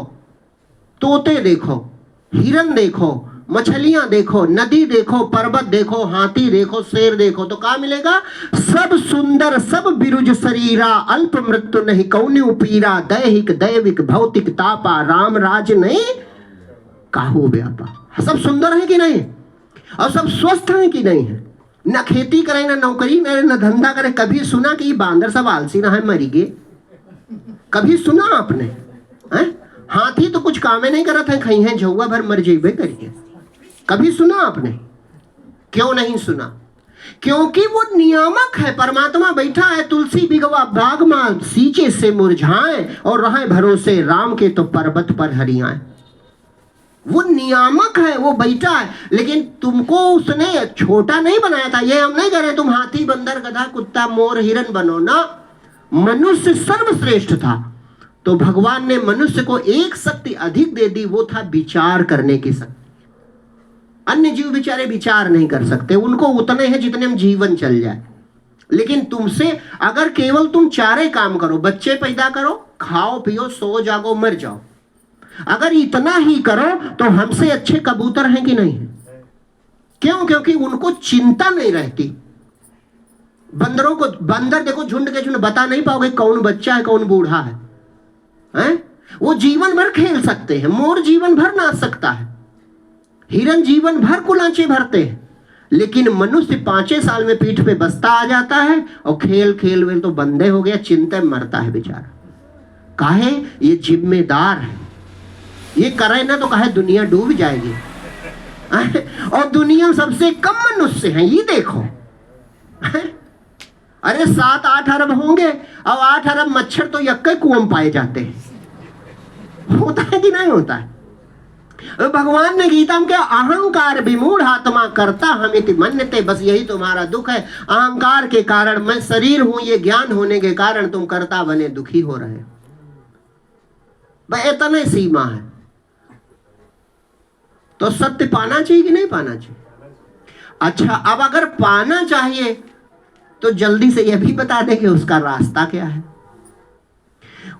तोते देखो, हिरन देखो, मछलियां देखो, नदी देखो, पर्वत देखो, हाथी देखो, शेर देखो, तो क्या मिलेगा? सब सुंदर, सब बिरुज शरीरा, अल्प मृत्यु नहीं कौने उपीरा, दैहिक दैविक भौतिक तापा, राम राज नहीं काहू व्यापा। सब सुंदर है कि नहीं? और सब स्वस्थ है कि नहीं है? न खेती करे, न नौकरी करे, न धंधा करे। कभी सुना कि बांदर सब आलसी ना है मरी गए? कभी सुना आपने? है? हाथी तो कुछ कामे नहीं करत है, खई है झुआ भर मर जेबे करिए। कभी सुना आपने? क्यों नहीं सुना? क्योंकि वो नियामक है। परमात्मा बैठा है तुलसी बिगवा बाग में, सींचे से मुरझाए और रहे भरोसे राम के तो पर्वत पर हरियाए। वो नियामक है, वो बैठा है। लेकिन तुमको उसने छोटा नहीं बनाया था। ये हम नहीं कह रहे तुम हाथी, बंदर, गधा, कुत्ता, मोर, हिरन बनो ना। मनुष्य सर्वश्रेष्ठ था, तो भगवान ने मनुष्य को एक शक्ति अधिक दे दी, वो था विचार करने की शक्ति। अन्य जीव बेचारे विचार नहीं कर सकते, उनको उतने हैं जितने में जीवन चल जाए। लेकिन तुमसे अगर केवल तुम चारे काम करो, बच्चे पैदा करो, खाओ पियो, सो जागो, मर जाओ, अगर इतना ही करो तो हमसे अच्छे कबूतर हैं कि नहीं? क्यों? क्योंकि उनको चिंता नहीं रहती। बंदरों को, बंदर देखो झुंड के झुंड, बता नहीं पाओगे कौन बच्चा है कौन बूढ़ा है, हैं? वो जीवन भर खेल सकते हैं। मोर जीवन भर नाच सकता है, हिरन जीवन भर कुलांचे भरते हैं। लेकिन मनुष्य 5 साल में पीठ पे बस्ता आ जाता है और खेल खेल में तो बंदे हो गया, चिंता में मरता है बेचारा। काहे? ये जिम्मेदार है। ये करे ना तो कहे दुनिया डूब जाएगी। और दुनिया सबसे कम मनुष्य हैं, ये देखो। अरे 7-8 अरब होंगे और 8 अरब मच्छर तो यक्के कुएं पाए जाते हैं। होता है कि नहीं होता है? भगवान ने गीता में क्या, अहंकार विमूढ़ आत्मा करता हमिति मन्यते, बस यही तुम्हारा दुख है। अहंकार के कारण मैं शरीर हूं, ये ज्ञान होने के कारण तुम कर्ता बने दुखी हो रहे हो। भाई इतना सीमा है। तो सत्य पाना चाहिए कि नहीं पाना चाहिए? अच्छा, अब अगर पाना चाहिए तो जल्दी से यह भी बता दें कि उसका रास्ता क्या है।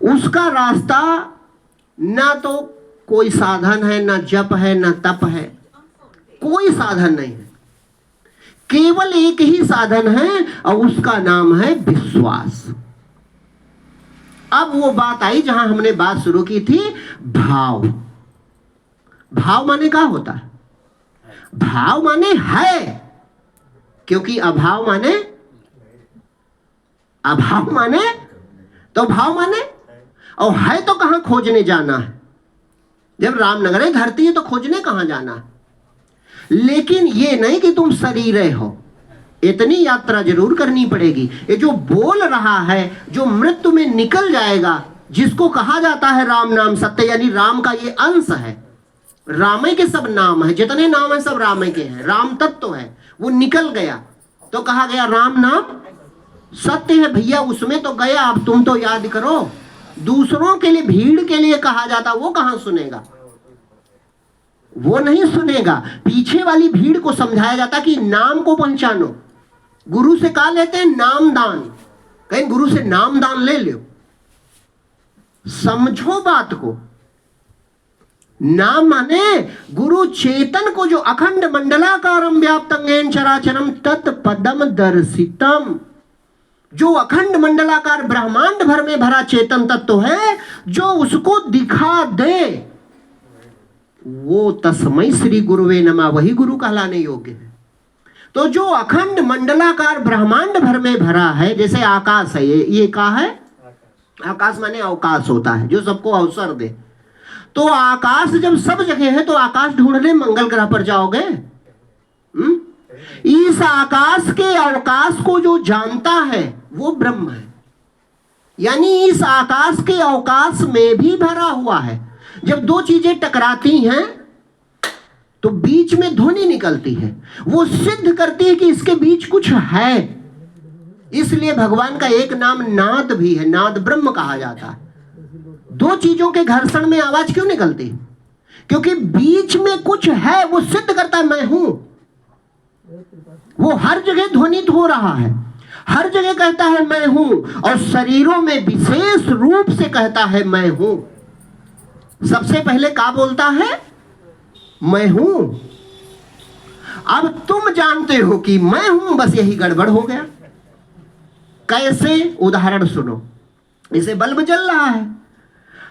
उसका रास्ता ना तो कोई साधन है, ना जप है, ना तप है, कोई साधन नहीं है। केवल एक ही साधन है और उसका नाम है विश्वास। अब वो बात आई जहां हमने बात शुरू की थी, भाव। भाव माने क्या होता है? भाव माने है, क्योंकि अभाव माने तो भाव माने, और है तो कहां खोजने जाना है? जब रामनगर है धरती है तो खोजने कहां जाना है? लेकिन ये नहीं कि तुम शरीर हो, इतनी यात्रा जरूर करनी पड़ेगी। ये जो बोल रहा है, जो मृत्यु में निकल जाएगा, जिसको कहा जाता है राम नाम सत्य, यानी राम का ये अंश है। रामे के सब नाम है, जितने नाम है सब रामे के हैं, राम तत्व है। वो निकल गया तो कहा गया राम नाम सत्य है। भैया उसमें तो गया, अब तुम तो याद करो। दूसरों के लिए, भीड़ के लिए कहा जाता, वो कहां सुनेगा? वो नहीं सुनेगा। पीछे वाली भीड़ को समझाया जाता कि नाम को पहचानो। गुरु से कहा लेते हैं नाम दान, कहीं गुरु से नाम दान ले लो। समझो बात को। नाम माने गुरु चेतन को, जो अखंड मंडलाकारम व्याप्तंगेन चराचरम तत्पदम दर्शितम, जो अखंड मंडलाकार ब्रह्मांड भर में भरा चेतन तत्व है, जो उसको दिखा दे, वो तस्मै श्री गुरुवे नमः, वही गुरु कहलाने योग्य है। तो जो अखंड मंडलाकार ब्रह्मांड भर में भरा है, जैसे आकाश है, ये क्या है? आकाश माने अवकाश होता है, जो सबको अवसर दे। तो आकाश जब सब जगह है तो आकाश ढूंढने मंगल ग्रह पर जाओगे? इस आकाश के अवकाश को जो जानता है वो ब्रह्म है। यानी इस आकाश के अवकाश में भी भरा हुआ है। जब दो चीजें टकराती हैं तो बीच में ध्वनि निकलती है, वो सिद्ध करती है कि इसके बीच कुछ है। इसलिए भगवान का एक नाम नाद भी है, नाद ब्रह्म कहा जाता है। दो चीजों के घर्षण में आवाज क्यों निकलती? क्योंकि बीच में कुछ है, वो सिद्ध करता है मैं हूं। वो हर जगह ध्वनित हो रहा है, हर जगह कहता है मैं हूं, और शरीरों में विशेष रूप से कहता है मैं हूं। सबसे पहले क्या बोलता है? मैं हूं। अब तुम जानते हो कि मैं हूं, बस यही गड़बड़ हो गया। कैसे? उदाहरण सुनो। जैसे बल्ब जल रहा है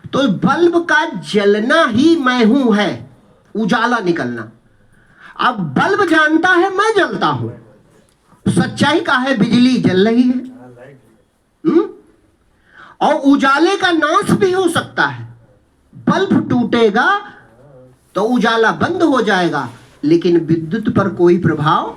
तो बल्ब का जलना ही मैं हूं है, उजाला निकलना। अब बल्ब जानता है मैं जलता हूं। सच्चाई का है बिजली जल रही है, और उजाले का नाश भी हो सकता है। बल्ब टूटेगा तो उजाला बंद हो जाएगा, लेकिन विद्युत पर कोई प्रभाव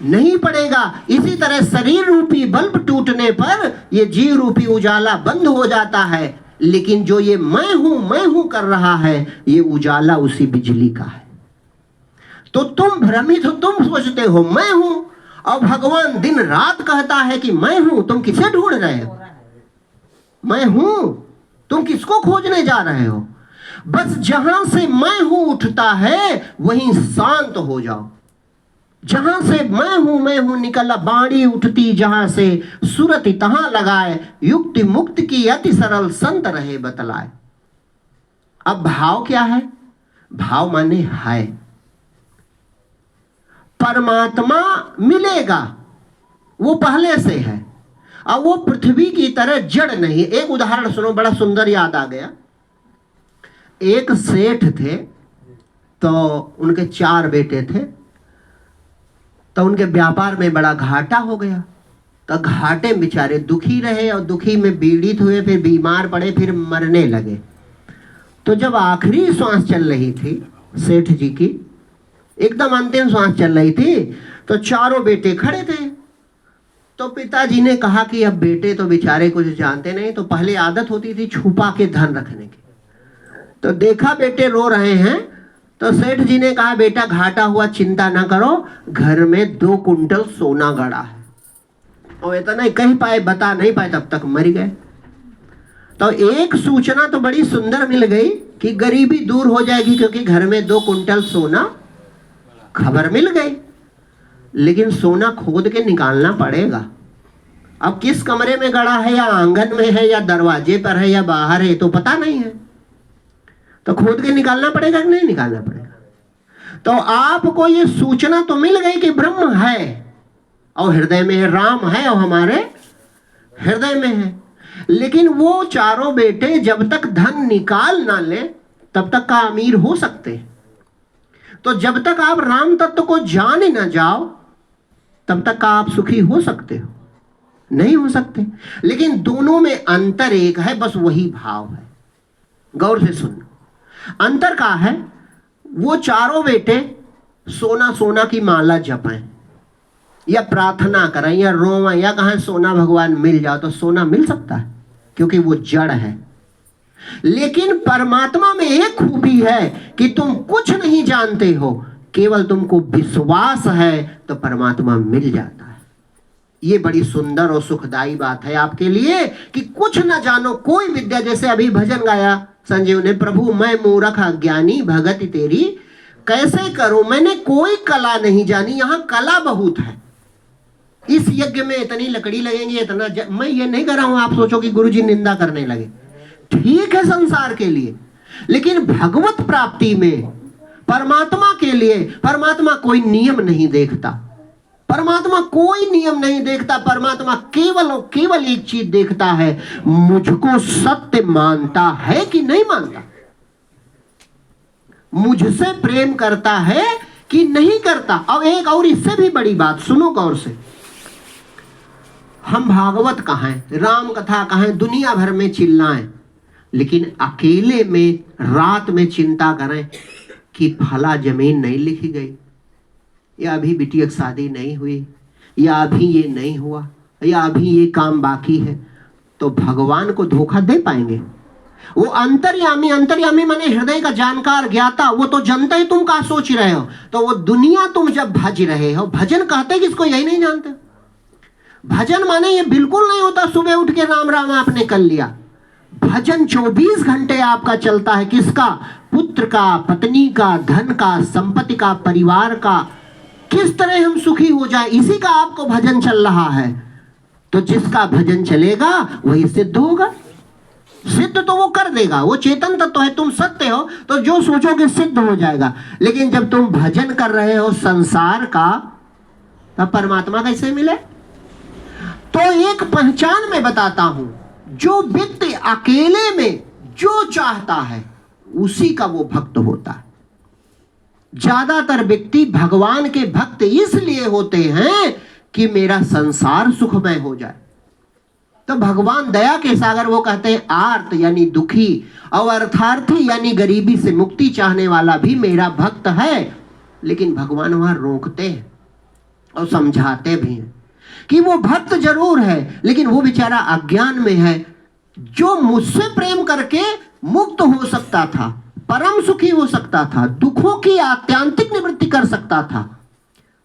नहीं पड़ेगा। इसी तरह शरीर रूपी बल्ब टूटने पर यह जीव रूपी उजाला बंद हो जाता है, लेकिन जो ये मैं हूं कर रहा है, ये उजाला उसी बिजली का है। तो तुम भ्रमित हो, तुम सोचते हो मैं हूं, और भगवान दिन रात कहता है कि मैं हूं। तुम किसे ढूंढ रहे हो? मैं हूं। तुम किसको खोजने जा रहे हो? बस जहां से मैं हूं उठता है वहीं शांत हो जाओ। जहां से मैं हूं निकला बाणी उठती, जहां से सुरति तहां लगाए, युक्ति मुक्त की अति सरल संत रहे बतलाए। अब भाव क्या है? भाव माने है। परमात्मा मिलेगा, वो पहले से है, और वो पृथ्वी की तरह जड़ नहीं। एक उदाहरण सुनो, बड़ा सुंदर याद आ गया। एक सेठ थे, तो उनके 4 बेटे थे। तो उनके व्यापार में बड़ा घाटा हो गया। तो घाटे में बेचारे दुखी रहे, और दुखी में पीड़ित हुए, फिर बीमार पड़े, फिर मरने लगे। तो जब आखिरी श्वास चल रही थी सेठ जी की, एकदम अंतिम श्वास चल रही थी, तो चारों बेटे खड़े थे। तो पिताजी ने कहा कि अब बेटे तो बेचारे कुछ जानते नहीं, तो पहले आदत होती थी छुपा के धन रखने की। तो देखा बेटे रो रहे हैं, तो सेठ जी ने कहा बेटा घाटा हुआ चिंता ना करो, घर में 2 कुंटल सोना गड़ा है। और इतना नहीं कह पाए, बता नहीं पाए, तब तक मर गए। तो एक सूचना तो बड़ी सुंदर मिल गई कि गरीबी दूर हो जाएगी, क्योंकि घर में 2 कुंटल सोना, खबर मिल गई। लेकिन सोना खोद के निकालना पड़ेगा। अब किस कमरे में गड़ा है, या आंगन में है, या दरवाजे पर है, या बाहर है, तो पता नहीं है। तो खोद के निकालना पड़ेगा कि नहीं निकालना पड़ेगा। तो आपको ये सूचना तो मिल गई कि ब्रह्म है और हृदय में है, राम है और हमारे हृदय में है। लेकिन वो चारों बेटे जब तक धन निकाल ना ले तब तक का अमीर हो सकते हैं। तो जब तक आप राम तत्व को जान ही ना जाओ तब तक का आप सुखी हो सकते हो? नहीं हो सकते। लेकिन दोनों में अंतर एक है, बस वही भाव है। गौर से सुन, अंतर का है, वो चारों बेटे सोना सोना की माला जपें या प्रार्थना करें या रोवें या कहें सोना भगवान मिल जाओ, तो सोना मिल सकता है क्योंकि वो जड़ है। लेकिन परमात्मा में एक खूबी है कि तुम कुछ नहीं जानते हो, केवल तुमको विश्वास है तो परमात्मा मिल जाता है। ये बड़ी सुंदर और सुखदाई बात है आपके लिए कि कुछ न जानो कोई विद्या। जैसे अभी भजन गाया संजीव ने, प्रभु मैं मूर्ख अज्ञानी भगत तेरी कैसे करूं, मैंने कोई कला नहीं जानी। यहां कला बहुत है। इस यज्ञ में इतनी लकड़ी लगेंगी, इतना मैं ये नहीं कर रहा हूं आप सोचो कि गुरुजी निंदा करने लगे। ठीक है संसार के लिए, लेकिन भगवत प्राप्ति में परमात्मा के लिए परमात्मा कोई नियम नहीं देखता। परमात्मा कोई नियम नहीं देखता। परमात्मा केवल और केवल एक चीज देखता है, मुझको सत्य मानता है कि नहीं मानता, मुझसे प्रेम करता है कि नहीं करता। अब एक और इससे भी बड़ी बात सुनो गौर से। हम भागवत कहें, राम कथा कहें, दुनिया भर में चिल्लाएं, लेकिन अकेले में रात में चिंता करें कि फला जमीन नहीं लिखी गई, या अभी बिटिया की शादी नहीं हुई, या अभी ये नहीं हुआ, या अभी ये काम बाकी है, तो भगवान को धोखा दे पाएंगे? वो अंतर्यामी, अंतर्यामी माने हृदय का जानकार ज्ञाता, वो तो जानते ही तुम क्या सोच रहे हो। तो वो दुनिया तुम जब भज रहे हो, भजन कहते किसको यही नहीं जानते। भजन माने ये बिल्कुल नहीं होता सुबह उठ के राम राम आपने कर लिया। भजन 24 घंटे आपका चलता है। किसका? पुत्र का, पत्नी का, धन का, संपत्ति का, परिवार का, किस तरह हम सुखी हो जाए, इसी का आपको भजन चल रहा है। तो जिसका भजन चलेगा वही सिद्ध होगा। सिद्ध तो वो कर देगा, वो चेतन तत्व है। तुम सत्य हो तो जो सोचोगे सिद्ध हो जाएगा। लेकिन जब तुम भजन कर रहे हो संसार का, तब परमात्मा कैसे मिले? तो एक पहचान में बताता हूं, जो व्यक्ति अकेले में जो चाहता है उसी का वो भक्त होता है। ज्यादातर व्यक्ति भगवान के भक्त इसलिए होते हैं कि मेरा संसार सुखमय हो जाए। तो भगवान दया के सागर, वो कहते हैं आर्त यानी दुखी और अर्थार्थी यानी गरीबी से मुक्ति चाहने वाला भी मेरा भक्त है। लेकिन भगवान वहां रोकते हैं और समझाते भी हैं कि वो भक्त जरूर है, लेकिन वो बेचारा अज्ञान में है। जो मुझसे प्रेम करके मुक्त हो सकता था, परम सुखी हो सकता था, दुखों की आत्यांतिक निवृत्ति कर सकता था,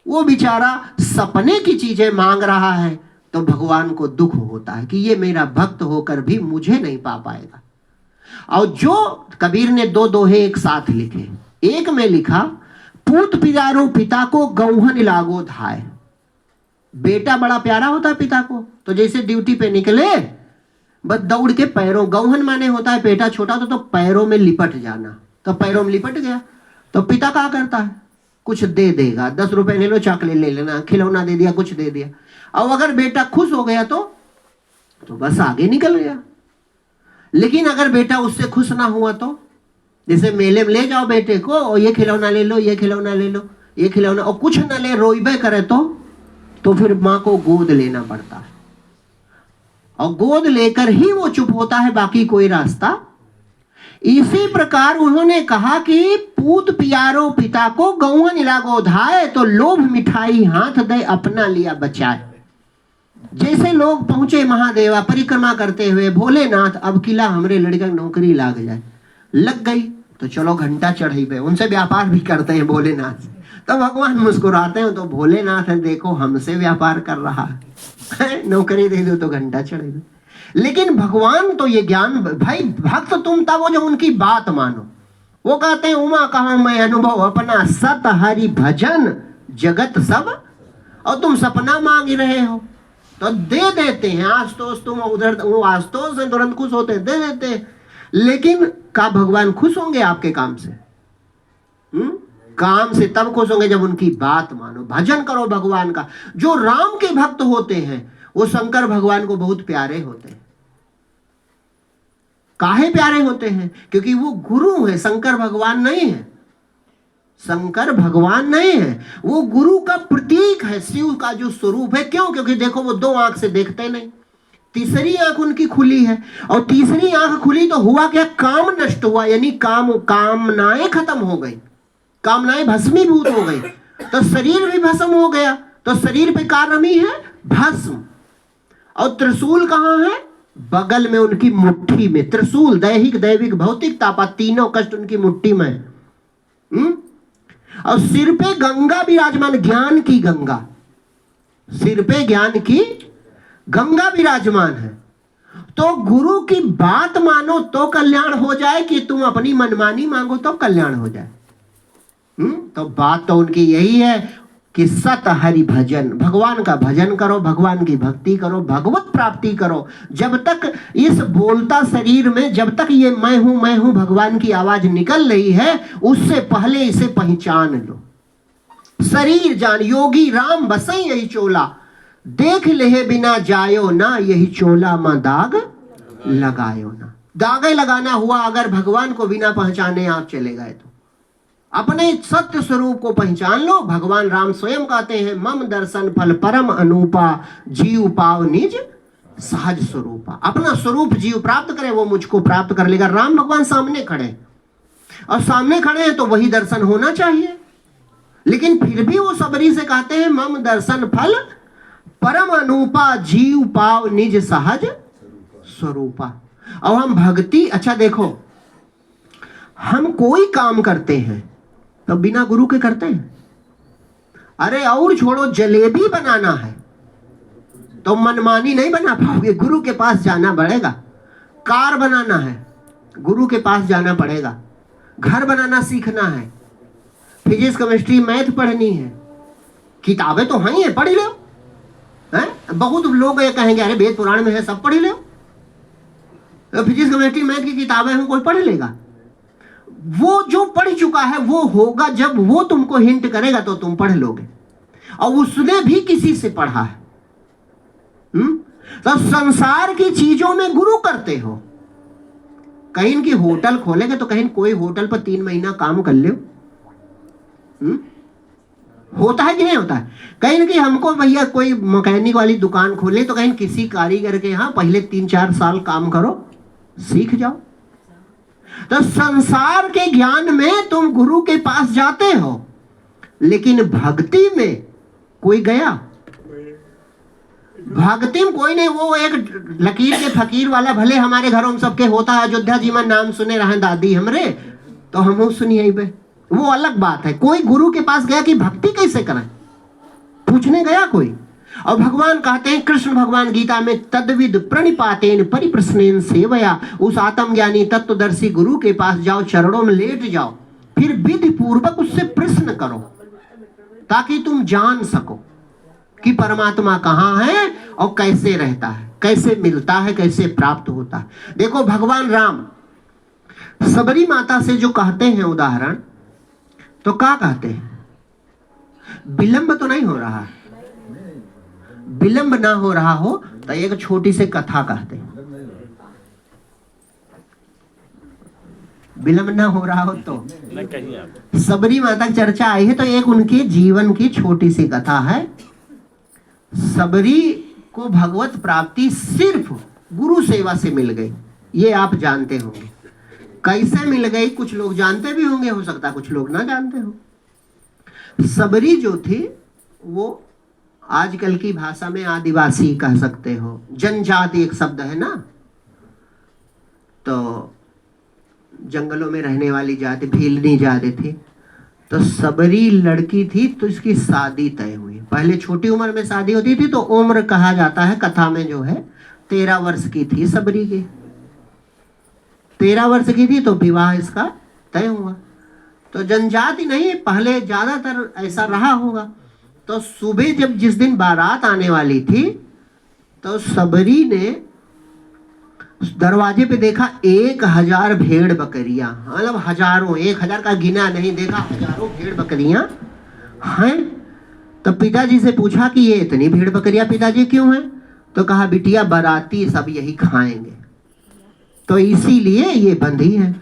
वो बेचारा सपने की चीजें मांग रहा है। तो भगवान को दुख होता है कि ये मेरा भक्त होकर भी मुझे नहीं पा पाएगा। और जो कबीर ने 2 दोहे एक साथ लिखे, एक में लिखा, पूत पियारो पिता को गौहन लागो धाय। बेटा बड़ा प्यारा होता है पिता को, तो जैसे ड्यूटी पे निकले बस दौड़ के पैरों, गौहन माने होता है बेटा छोटा तो पैरों में लिपट जाना, तो पैरों में लिपट गया। तो पिता क्या करता है? कुछ दे देगा, 10 रुपए ले लो, चॉकलेट ले लेना, खिलौना दे दिया, कुछ दे दिया। और अगर बेटा खुश हो गया तो बस आगे निकल गया। लेकिन अगर बेटा उससे खुश ना हुआ तो, जैसे मेले में ले जाओ बेटे को, और ये खिलौना ले लो, ये खिलौना ले लो, ये खिलौना, और कुछ ना ले, रोइबे करे तो फिर माँ को गोद लेना पड़ता है, और गोद लेकर ही वो चुप होता है, बाकी कोई रास्ता। इसी प्रकार उन्होंने कहा कि पूत पियारो पिता को गौहन लागो धाय, तो लोभ मिठाई हाथ दे अपना लिया बचाए। जैसे लोग पहुंचे महादेवा परिक्रमा करते हुए, भोलेनाथ अब किला हमरे लड़का नौकरी लाग जाए, लग गई तो चलो घंटा चढ़ी पे, उनसे व्यापार भी करते हैं भोलेनाथ। तो भगवान मुस्कुराते हैं, तो भोलेनाथ है देखो हमसे व्यापार कर रहा है, नौकरी दे दो तो घंटा चढ़े। लेकिन भगवान तो ये ज्ञान, भाई भक्त तुम तब हो जो उनकी बात मानो। वो कहते हैं उमा कहा मैं अनुभव अपना, सत हरि भजन जगत सब, और तुम सपना मांग रहे हो तो दे देते हैं। आस्तोष तुम उधर, वो आस्तोष से तुरंत खुश होते दे देते हैं, लेकिन का भगवान खुश होंगे आपके काम से? काम से तब खुश होंगे जब उनकी बात मानो, भजन करो भगवान का। जो राम के भक्त होते हैं वो शंकर भगवान को बहुत प्यारे होते हैं। काहे प्यारे होते हैं? क्योंकि वो गुरु है, शंकर भगवान नहीं है। शंकर भगवान नहीं है, वो गुरु का प्रतीक है, शिव का जो स्वरूप है। क्यों? क्योंकि देखो वो दो आंख से देखते नहीं, तीसरी आंख उनकी खुली है, और तीसरी आंख खुली तो हुआ क्या? काम नष्ट हुआ, यानी कामनाएं खत्म हो गई, कामनाएं भस्मीभूत हो गई, तो शरीर भी भस्म हो गया। तो शरीर पे कारमी है भस्म, और त्रिशूल कहाँ है? बगल में उनकी मुट्ठी में। त्रिशूल दैहिक दैविक भौतिक तापा तीनों कष्ट उनकी मुट्ठी में। और सिर पे गंगा विराजमान, ज्ञान की गंगा, सिर पे ज्ञान की गंगा विराजमान है। तो गुरु की बात मानो तो कल्याण हो जाए, कि तुम अपनी मनमानी मांगो तो कल्याण हो जाए। तो बात तो उनकी यही है कि सत हरि भजन, भगवान का भजन करो, भगवान की भक्ति करो, भगवत प्राप्ति करो। जब तक इस बोलता शरीर में, जब तक ये मैं हूं भगवान की आवाज निकल रही है, उससे पहले इसे पहचान लो। शरीर जान योगी राम बसई यही चोला, देख ले बिना जायो ना, यही चोला मां दाग लगायो ना। दागे लगाना हुआ अगर भगवान को बिना पहचाने आप चले गए तो अपने सत्य स्वरूप को पहचान लो। भगवान राम स्वयं कहते हैं मम दर्शन फल परम अनूपा, जीव पाव निज सहज स्वरूपा। अपना स्वरूप जीव प्राप्त करे वो मुझको प्राप्त कर लेगा। राम भगवान सामने खड़े, और सामने खड़े हैं तो वही दर्शन होना चाहिए, लेकिन फिर भी वो सबरी से कहते हैं मम दर्शन फल परम अनूपा, जीव पाव निज सहज स्वरूपा। और हम भक्ति, अच्छा देखो, हम कोई काम करते हैं तो बिना गुरु के करते हैं। अरे और छोड़ो, जलेबी बनाना है तो मनमानी नहीं बना पाओगे, गुरु के पास जाना पड़ेगा। कार बनाना है, गुरु के पास जाना पड़ेगा। घर बनाना सीखना है, फिजिक्स केमिस्ट्री मैथ पढ़नी है, किताबें तो हैं, पढ़ लो। हैं बहुत लोग ये कहेंगे अरे वेद पुराण में है, सब पढ़ लो। फिजिक्स केमिस्ट्री मैथ की किताबें हैं, कोई पढ़ लेगा? वो जो पढ़ चुका है वो होगा, जब वो तुमको हिंट करेगा तो तुम पढ़ लोगे, और उसने भी किसी से पढ़ा है। तो संसार की चीजों में गुरु करते हो। कहीं की होटल खोलेगे तो कहीं कोई होटल पर 3 महीना काम कर ले, होता है कि नहीं होता है? कहीं कि हमको भैया कोई मैकेनिक वाली दुकान खोले तो कहीं किसी कारीगर के यहाँ पहले 3-4 साल काम करो, सीख जाओ। तो संसार के ज्ञान में तुम गुरु के पास जाते हो, लेकिन भक्ति में कोई गया? भक्ति में कोई नहीं। वो एक लकीर के फकीर वाला भले हमारे घरों में सबके होता है, अयोध्या जी में नाम सुने रहे दादी हमरे, तो हम सुनिए पे, वो अलग बात है। कोई गुरु के पास गया कि भक्ति कैसे करें, पूछने गया कोई? और भगवान कहते हैं, कृष्ण भगवान गीता में, तद्विद प्रणिपातेन परिप्रश्नेन सेवया, उस आत्मज्ञानी तत्वदर्शी गुरु के पास जाओ, चरणों में लेट जाओ, फिर विधि पूर्वक उससे प्रश्न करो ताकि तुम जान सको कि परमात्मा कहाँ है और कैसे रहता है, कैसे मिलता है, कैसे प्राप्त होता है। देखो भगवान राम सबरी माता से जो कहते हैं उदाहरण, तो क्या कहते हैं? विलंब तो नहीं हो रहा है। विलंब ना हो रहा हो तो एक छोटी सी कथा कहते हैं। विलंब ना हो रहा हो तो सबरी माता की चर्चा आई है, तो एक उनके जीवन की छोटी सी कथा है। सबरी को भगवत प्राप्ति सिर्फ गुरु सेवा से मिल गई, ये आप जानते होंगे। कैसे मिल गई कुछ लोग जानते भी होंगे, हो सकता कुछ लोग ना जानते हो। सबरी जो थी वो आजकल की भाषा में आदिवासी कह सकते हो, जनजाति एक शब्द है ना, तो जंगलों में रहने वाली जाति, भीलनी जाति थी। तो सबरी लड़की थी तो इसकी शादी तय हुई। पहले छोटी उम्र में शादी होती थी तो उम्र कहा जाता है कथा में जो है 13 वर्ष की थी सबरी की, 13 वर्ष की थी तो विवाह इसका तय हुआ। तो जनजाति नहीं, पहले ज्यादातर ऐसा रहा होगा। तो सुबह जब जिस दिन बारात आने वाली थी तो सबरी ने दरवाजे पे देखा 1000 भेड़ बकरियां, मतलब हजारों, 1000 का गिना नहीं, देखा हजारों भेड़ बकरियां हैं। तो पिताजी से पूछा कि ये इतनी भेड़ बकरियां पिताजी क्यों हैं? तो कहा बिटिया बाराती सब यही खाएंगे तो इसीलिए ये बंधी है।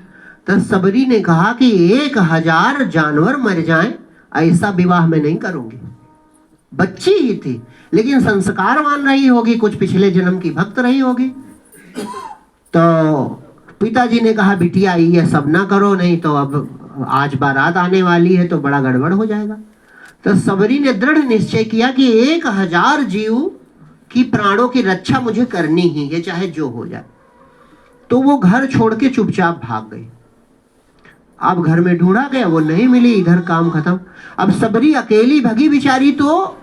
तो सबरी ने कहा कि 1000 जानवर मर जाएं ऐसा विवाह में नहीं करूंगी। बच्ची ही थी लेकिन संस्कारवान रही होगी, कुछ पिछले जन्म की भक्त रही होगी। तो पिताजी ने कहा बिटिया ये सब ना करो, नहीं तो अब आज बारात आने वाली है तो बड़ा गड़बड़ हो जाएगा। तो सबरी ने दृढ़ निश्चय किया कि 1000 जीव की प्राणों की रक्षा मुझे करनी ही है, चाहे जो हो जाए। तो वो घर छोड़ के चुपचाप भाग गई। अब घर में ढूंढा गया, वो नहीं मिली, इधर काम खत्म। अब सबरी अकेली भगी बेचारी, तो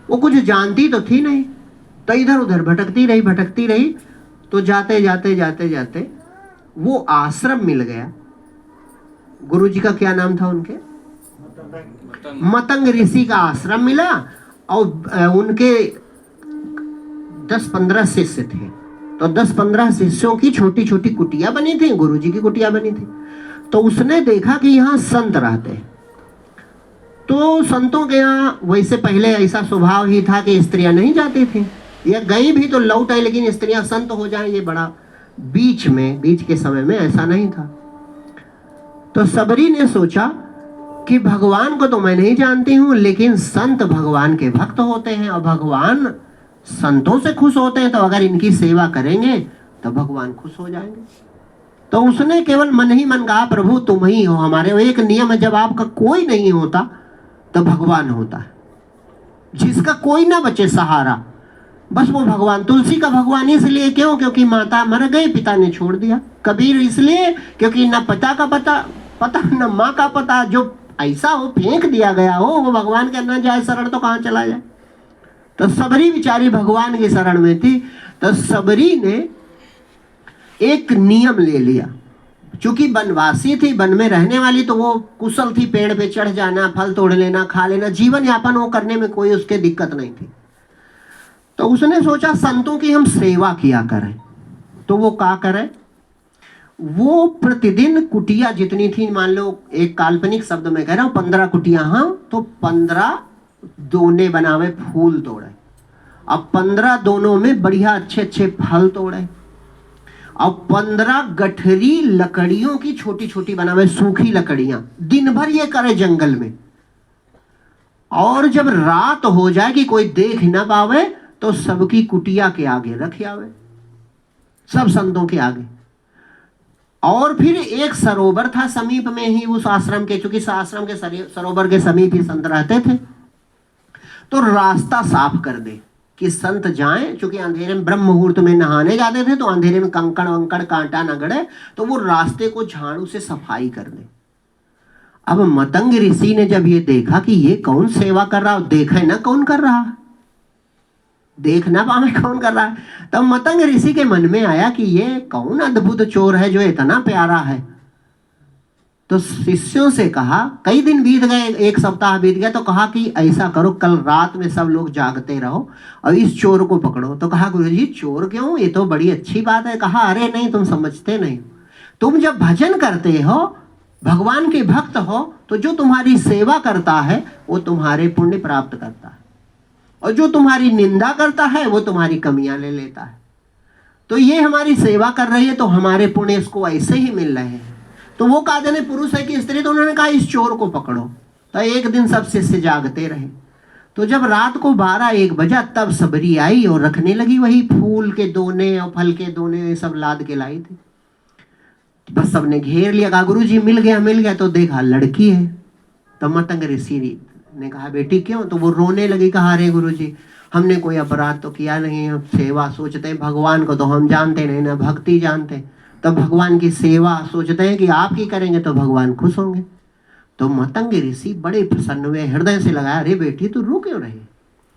वो कुछ जानती तो थी नहीं, तो इधर उधर भटकती रही। तो जाते जाते वो आश्रम मिल गया। गुरुजी का क्या नाम था उनके? मतंग ऋषि का आश्रम मिला और उनके 10-15 शिष्य थे। तो 10-15 शिष्यों की छोटी छोटी कुटिया बनी थी, गुरुजी की कुटिया बनी थी। तो उसने देखा कि यहाँ संत रहते। तो संतों के यहाँ वैसे पहले ऐसा स्वभाव ही था कि स्त्रियां नहीं जाती थी, या गई भी तो लौट आई, लेकिन स्त्रियां संत हो जाएं ये बड़ा बीच के समय में ऐसा नहीं था। तो सबरी ने सोचा कि भगवान को तो मैं नहीं जानती हूं, लेकिन संत भगवान के भक्त होते हैं और भगवान संतों से खुश होते हैं, तो अगर इनकी सेवा करेंगे तो भगवान खुश हो जाएंगे। तो उसने केवल मन ही मन कहा प्रभु तुम ही हो हमारे। एक नियम है, जब आपका कोई नहीं होता तो भगवान होता है, जिसका कोई ना बचे सहारा बस वो भगवान। तुलसी का भगवान इसलिए क्यों? क्योंकि माता मर गई, पिता ने छोड़ दिया। कबीर इसलिए क्योंकि न पिता का पता न माँ का पता, जो ऐसा हो फेंक दिया गया हो वो भगवान के न जाए शरण तो कहाँ चला जाए। तो सबरी बेचारी भगवान की शरण में थी। तो सबरी ने एक नियम ले लिया, चूंकि वनवासी थी, वन में रहने वाली, तो वो कुशल थी, पेड़ पे चढ़ जाना, फल तोड़ लेना, खा लेना, जीवन यापन वो करने में कोई उसके दिक्कत नहीं थी। तो उसने सोचा संतों की हम सेवा किया करें। तो वो क्या करें? वो प्रतिदिन कुटिया जितनी थी, मान लो एक काल्पनिक शब्द में कह रहा हूं 15 कुटिया, हाँ, तो 15 दोने बनावे, फूल तोड़े। अब 15 दोनों में बढ़िया अच्छे अच्छे फल तोड़े। अब 15 गठरी लकड़ियों की छोटी छोटी बनावे, सूखी लकड़ियां। दिन भर ये करे जंगल में, और जब रात हो जाए कि कोई देख ना पावे तो सबकी कुटिया के आगे रख आवे, सब संतों के आगे। और फिर एक सरोवर था समीप में ही उस आश्रम के, चूंकि आश्रम के सरोवर के समीप ही संत रहते थे, तो रास्ता साफ कर दे कि संत जाएं। चूंकि अंधेरे में ब्रह्म मुहूर्त में नहाने जाते थे, तो अंधेरे में कंकड़ वंकड़ कांटा न गड़े, तो वो रास्ते को झाड़ू से सफाई कर दे। अब मतंग ऋषि ने जब ये देखा कि ये कौन सेवा कर रहा, देखे ना कौन कर रहा, देख ना पावे कौन कर रहा है, तब मतंग ऋषि के मन में आया कि ये कौन अद्भुत चोर है जो इतना प्यारा है। तो शिष्यों से कहा, कई दिन बीत गए, 1 सप्ताह बीत गया, तो कहा कि ऐसा करो कल रात में सब लोग जागते रहो और इस चोर को पकड़ो। तो कहा गुरुजी चोर क्यों, ये तो बड़ी अच्छी बात है। कहा अरे नहीं, तुम समझते नहीं, तुम जब भजन करते हो, भगवान के भक्त हो, तो जो तुम्हारी सेवा करता है वो तुम्हारे पुण्य प्राप्त करता है, और जो तुम्हारी निंदा करता है वो तुम्हारी कमियां ले लेता है। तो ये हमारी सेवा कर रही है तो हमारे पुण्य इसको ऐसे ही मिल रहे हैं। तो वो कहा जाने पुरुष है कि स्त्री, तो उन्होंने कहा इस चोर को पकड़ो। तो एक दिन सब शिष्य जागते रहे। तो जब रात को 12-1 बजा, तब सबरी आई और रखने लगी वही फूल के दोने और फल के दोने, ये सब लाद के लाई थी। बस सबने घेर लिया, कहा गुरुजी मिल गया। तो देखा लड़की है। तो मतंग ऋषि ने कहा बेटी क्यों? तो वो रोने लगी, कहा अरे गुरुजी हमने कोई अपराध तो किया नहीं, हम सेवा सोचते हैं, भगवान को तो हम जानते नहीं ना, भक्ति जानते हैं, तो भगवान की सेवा सोचते हैं कि आप ही करेंगे तो भगवान खुश होंगे। तो मतंग ऋषि बड़े प्रसन्न हुए, हृदय से लगाया, अरे बेटी तू रो क्यों रही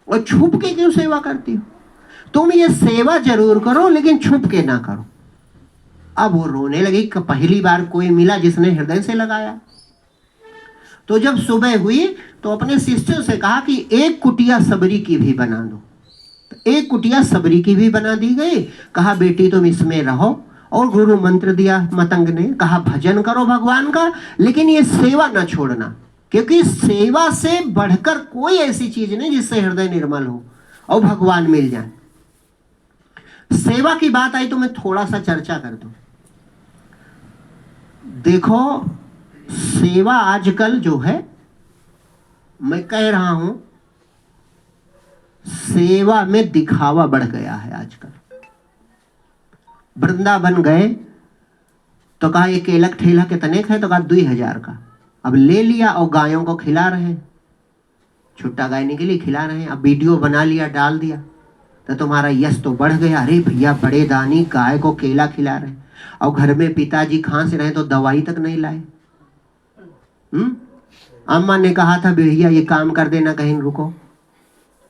और छुप के क्यों सेवा करती हो? तुम ये सेवा जरूर करो लेकिन छुप के ना करो। अब वो रोने लगी, पहली बार कोई मिला जिसने हृदय से लगाया। तो जब सुबह हुई तो अपने शिष्यों से कहा कि एक कुटिया सबरी की भी बना दो। तो एक कुटिया सबरी की भी बना दी गई। कहा बेटी तुम इसमें रहो, और गुरु मंत्र दिया मतंग ने, कहा भजन करो भगवान का, लेकिन ये सेवा ना छोड़ना, क्योंकि सेवा से बढ़कर कोई ऐसी चीज नहीं जिससे हृदय निर्मल हो और भगवान मिल जाए। सेवा की बात आई तो मैं थोड़ा सा चर्चा कर दूं। देखो सेवा आजकल जो है, मैं कह रहा हूं, सेवा में दिखावा बढ़ गया है आजकल। वृंदावन गए तो कहा ये केलक ठेला कितने का है? तो कहा 2000 का। अब ले लिया और गायों को खिला रहे हैं, छुट्टा गायने के लिए खिला रहे हैं। अब वीडियो बना लिया डाल दिया तो तुम्हारा यश तो बढ़ गया, अरे भैया बड़े दानी गाय को केला खिला रहे हैं। और घर में पिताजी खांस रहे तो दवाई तक नहीं लाए। अम्मा ने कहा था भैया ये काम कर देना, कहीं रुको,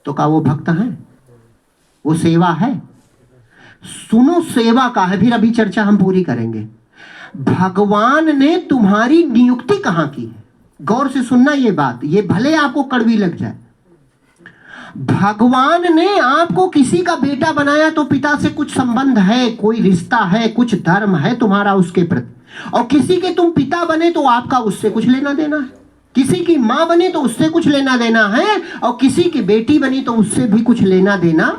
तो कहा वो भक्त है, वो सेवा है। सुनो सेवा का है, फिर अभी चर्चा हम पूरी करेंगे। भगवान ने तुम्हारी नियुक्ति कहां की है? गौर से सुनना ये बात, ये भले आपको कड़वी लग जाए। भगवान ने आपको किसी का बेटा बनाया तो पिता से कुछ संबंध है, कोई रिश्ता है, कुछ धर्म है तुम्हारा उसके प्रति। और किसी के तुम पिता बने तो आपका उससे कुछ लेना देना है, किसी की मां बने तो उससे कुछ लेना देना है, और किसी की बेटी बनी तो उससे भी कुछ लेना देना,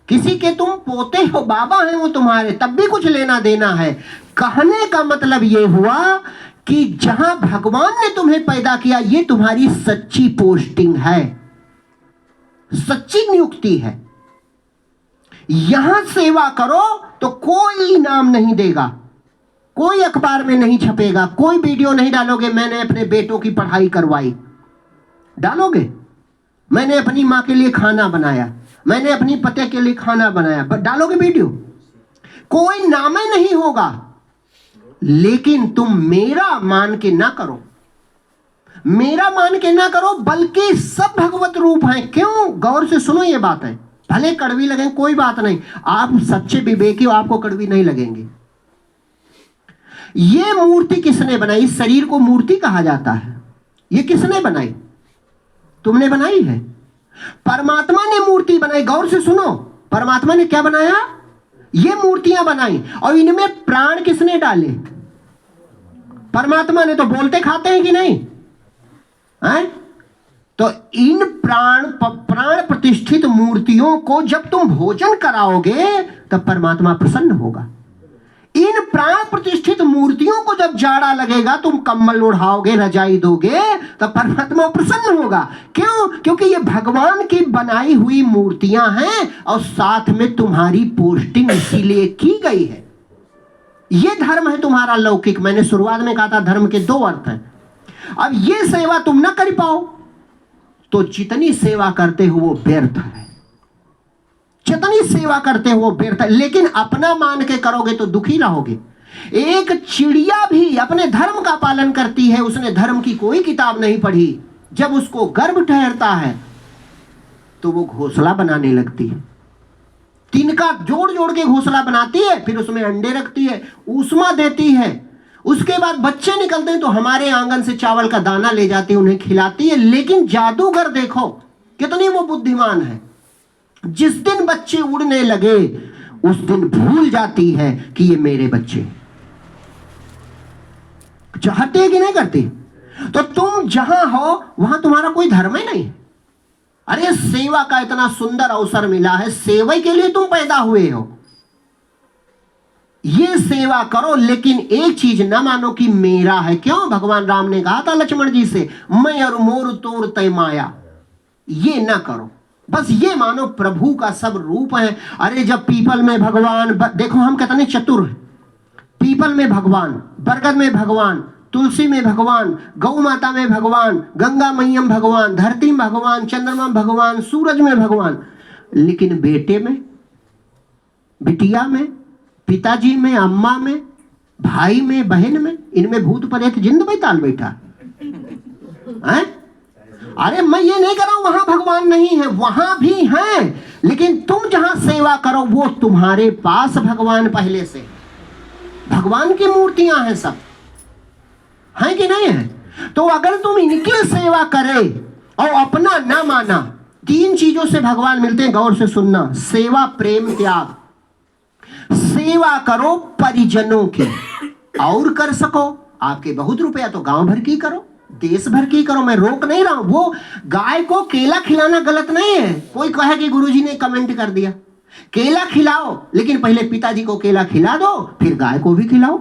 किसी के तुम पोते हो बाबा हैं वो तुम्हारे, तब भी कुछ लेना देना है। कहने का मतलब ये हुआ कि जहां भगवान ने तुम्हें पैदा किया ये तुम्हारी सच्ची पोस्टिंग है, सच्ची नियुक्ति है। यहां सेवा करो तो कोई इनाम नहीं देगा, कोई अखबार में नहीं छपेगा, कोई वीडियो नहीं डालोगे मैंने अपने बेटों की पढ़ाई करवाई, डालोगे मैंने अपनी मां के लिए खाना बनाया, मैंने अपनी पति के लिए खाना बनाया, डालोगे वीडियो, कोई नाम ही नहीं होगा। लेकिन तुम मेरा मान के ना करो, मेरा मान के ना करो, बल्कि सब भगवत रूप हैं। क्यों? गौर से सुनो ये बात है, भले कड़वी लगे कोई बात नहीं, आप सच्चे विवेकी हो, आपको कड़वी नहीं लगेंगे। ये मूर्ति किसने बनाई? इस शरीर को मूर्ति कहा जाता है। ये किसने बनाई? तुमने बनाई है। परमात्मा ने मूर्ति बनाई। गौर से सुनो, परमात्मा ने क्या बनाया? ये मूर्तियां बनाई। और इनमें प्राण किसने डाले? परमात्मा ने। तो बोलते खाते हैं कि नहीं है? तो इन प्राण प्रतिष्ठित मूर्तियों को जब तुम भोजन कराओगे तब परमात्मा प्रसन्न होगा। इन प्राण प्रतिष्ठित मूर्तियों को जब जाड़ा लगेगा, तुम कंबल ओढ़ाओगे, रजाई दोगे, तब परमात्मा प्रसन्न होगा। क्यों? क्योंकि ये भगवान की बनाई हुई मूर्तियां हैं और साथ में तुम्हारी पोस्टिंग इसीलिए की गई है। ये धर्म है तुम्हारा लौकिक। मैंने शुरुआत में कहा था धर्म के 2 अर्थ हैं। अब ये सेवा तुम ना कर पाओ तो जितनी सेवा करते हो वो व्यर्थ है, जितनी सेवा करते हो वो व्यर्थ है। लेकिन अपना मान के करोगे तो दुखी रहोगे। एक चिड़िया भी अपने धर्म का पालन करती है, उसने धर्म की कोई किताब नहीं पढ़ी। जब उसको गर्भ ठहरता है तो वो घोंसला बनाने लगती है, तिनका जोड़ जोड़ के घोंसला बनाती है, फिर उसमें अंडे रखती है, ऊष्मा देती है। उसके बाद बच्चे निकलते हैं तो हमारे आंगन से चावल का दाना ले जाती है, उन्हें खिलाती है। लेकिन जादूगर देखो कितनी वो बुद्धिमान है, जिस दिन बच्चे उड़ने लगे उस दिन भूल जाती है कि ये मेरे बच्चे। चाहते हैं कि नहीं करती? तो तुम जहां हो वहां तुम्हारा कोई धर्म ही नहीं। अरे सेवा का इतना सुंदर अवसर मिला है, सेवा के लिए तुम पैदा हुए हो। ये सेवा करो, लेकिन एक चीज ना मानो कि मेरा है। क्यों? भगवान राम ने कहा था लक्ष्मण जी से, मैं और मोर तोर तय माया। ये ना करो, बस ये मानो प्रभु का सब रूप है। अरे जब पीपल में भगवान देखो हम कितने चतुर हैं। पीपल में भगवान, बरगद में भगवान, तुलसी में भगवान, गौ माता में भगवान, गंगा मैयम भगवान, धरती में भगवान, चंद्रमा में भगवान, सूरज में भगवान, लेकिन बेटे में, बिटिया में, पिताजी में, अम्मा में, भाई में, बहन में, इनमें भूत प्रेत जिंद बैताल बैठा है। अरे मैं ये नहीं कर रहा हूं वहां भगवान नहीं है, वहां भी है, लेकिन तुम जहां सेवा करो वो तुम्हारे पास भगवान पहले से, भगवान की मूर्तियां हैं, सब है कि नहीं है। तो अगर तुम इनकी सेवा करे और अपना ना माना, 3 चीजों से भगवान मिलते हैं, गौर से सुनना। सेवा, प्रेम, त्याग। सेवा करो परिजनों की, और कर सको आपके बहुत रुपया तो गांव भर की करो, देश भर की करो, मैं रोक नहीं रहा हूं। वो गाय को केला खिलाना गलत नहीं है। कोई कहे कि गुरुजी ने कमेंट कर दिया, केला खिलाओ, लेकिन पहले पिताजी को केला खिला दो, फिर गाय को भी खिलाओ।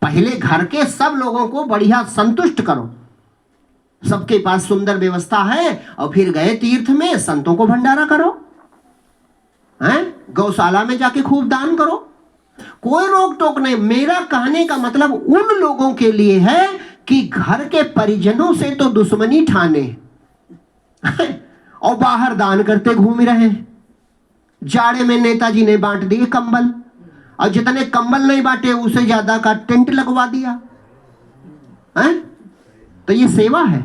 पहले घर के सब लोगों को बढ़िया संतुष्ट करो, सबके पास सुंदर व्यवस्था है, और फिर गए तीर्थ में संतों को भंडारा करो, हैं, गौशाला में जाके खूब दान करो, कोई रोक टोक नहीं। मेरा कहने का मतलब उन लोगों के लिए है कि घर के परिजनों से तो दुश्मनी ठाने और बाहर दान करते घूम रहे। जाड़े में नेताजी ने बांट दिए कंबल, और जितने कंबल नहीं बांटे उससे ज्यादा का टेंट लगवा दिया है। तो ये सेवा है,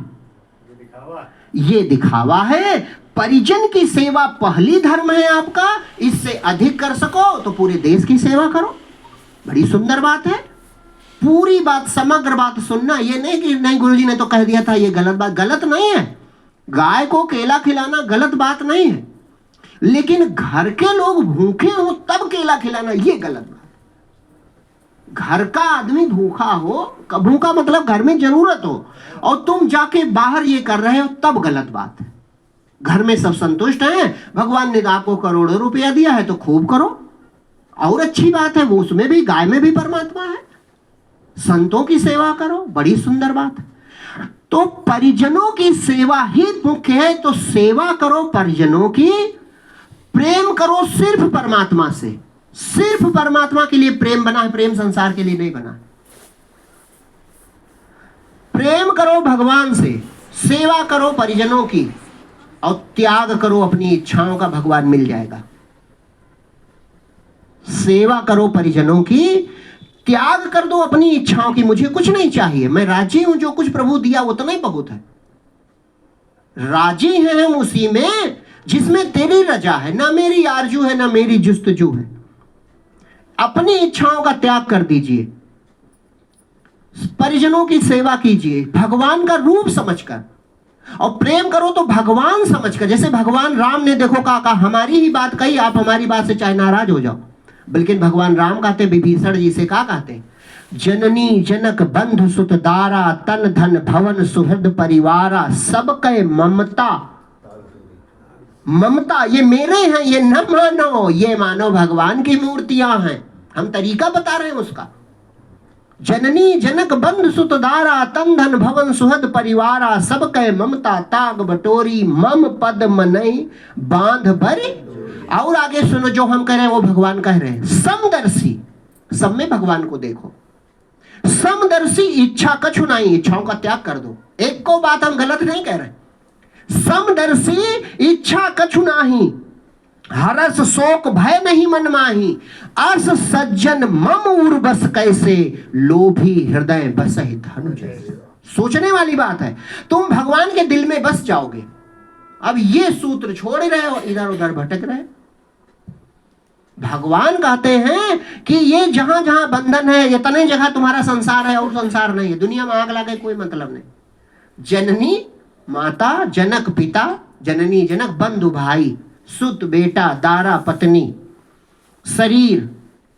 ये दिखावा है। परिजन की सेवा पहली धर्म है आपका, इससे अधिक कर सको तो पूरे देश की सेवा करो। बड़ी सुंदर बात है, पूरी बात, समग्र बात सुनना। ये नहीं कि नहीं गुरुजी ने तो कह दिया था ये गलत बात, गलत नहीं है। गाय को केला खिलाना गलत बात नहीं है, लेकिन घर के लोग भूखे हो तब केला खिलाना ये गलत बात। घर का आदमी भूखा हो, भूखा मतलब घर में जरूरत हो, और तुम जाके बाहर ये कर रहे हो, तब गलत बात है। घर में सब संतुष्ट हैं, भगवान ने आपको करोड़ों रुपया दिया है तो खूब करो, और अच्छी बात है, वो उसमें भी, गाय में भी परमात्मा है। संतों की सेवा करो, बड़ी सुंदर बात है। तो परिजनों की सेवा ही मुख्य है, तो सेवा करो परिजनों की। प्रेम करो सिर्फ परमात्मा से, सिर्फ परमात्मा के लिए प्रेम बना है, प्रेम संसार के लिए नहीं बना। प्रेम करो भगवान से, सेवा करो परिजनों की, और त्याग करो अपनी इच्छाओं का, भगवान मिल जाएगा। सेवा करो परिजनों की, त्याग कर दो अपनी इच्छाओं की। मुझे कुछ नहीं चाहिए, मैं राजी हूं, जो कुछ प्रभु दिया उतना ही बहुत है। राजी हैं हम उसी में जिसमें तेरी रजा है, ना मेरी आरजू है, ना मेरी जुस्तजू है। अपनी इच्छाओं का त्याग कर दीजिए, परिजनों की सेवा कीजिए भगवान का रूप समझकर, और प्रेम करो तो भगवान समझकर। जैसे भगवान राम ने देखो कहा हमारी ही बात कही, आप हमारी बात से चाहे नाराज हो जाओ, बल्कि भगवान राम कहते विभीषण जी से क्या कहते, जननी जनक बंधु सुत दारा, तन धन भवन सुहृद परिवारा, सबके ममता। ममता ये मेरे हैं, ये न मानो, ये मानो भगवान की मूर्तियां हैं। हम तरीका बता रहे हैं उसका। जननी जनक बंधु सुत दारा, तन धन भवन सुहृद परिवारा, सबके ममता ताग बटोरी, मम पद मनई बांध भरी। और आगे सुनो, जो हम कह रहे हैं वो भगवान कह रहे हैं। समदर्शी, सब में भगवान को देखो। समदर्शी इच्छा कछु नहीं, इच्छाओं का त्याग कर दो। एक को बात हम गलत नहीं कह रहे। समदर्शी इच्छा कछु नाही, हरस शोक भय नहीं मन माही, अर्ष सज्जन मम उर बस कैसे, लोभी हृदय बसहि धनु जैसे। सोचने वाली बात है, तुम भगवान के दिल में बस जाओगे। अब ये सूत्र छोड़ रहे हो, इधर उधर भटक रहे। भगवान कहते हैं कि ये जहां जहां बंधन है, इतने जगह तुम्हारा संसार है, और संसार नहीं है। दुनिया में आग लगे कोई मतलब नहीं। जननी माता, जनक पिता, जननी जनक बंधु भाई, सुत बेटा, दारा पत्नी, शरीर,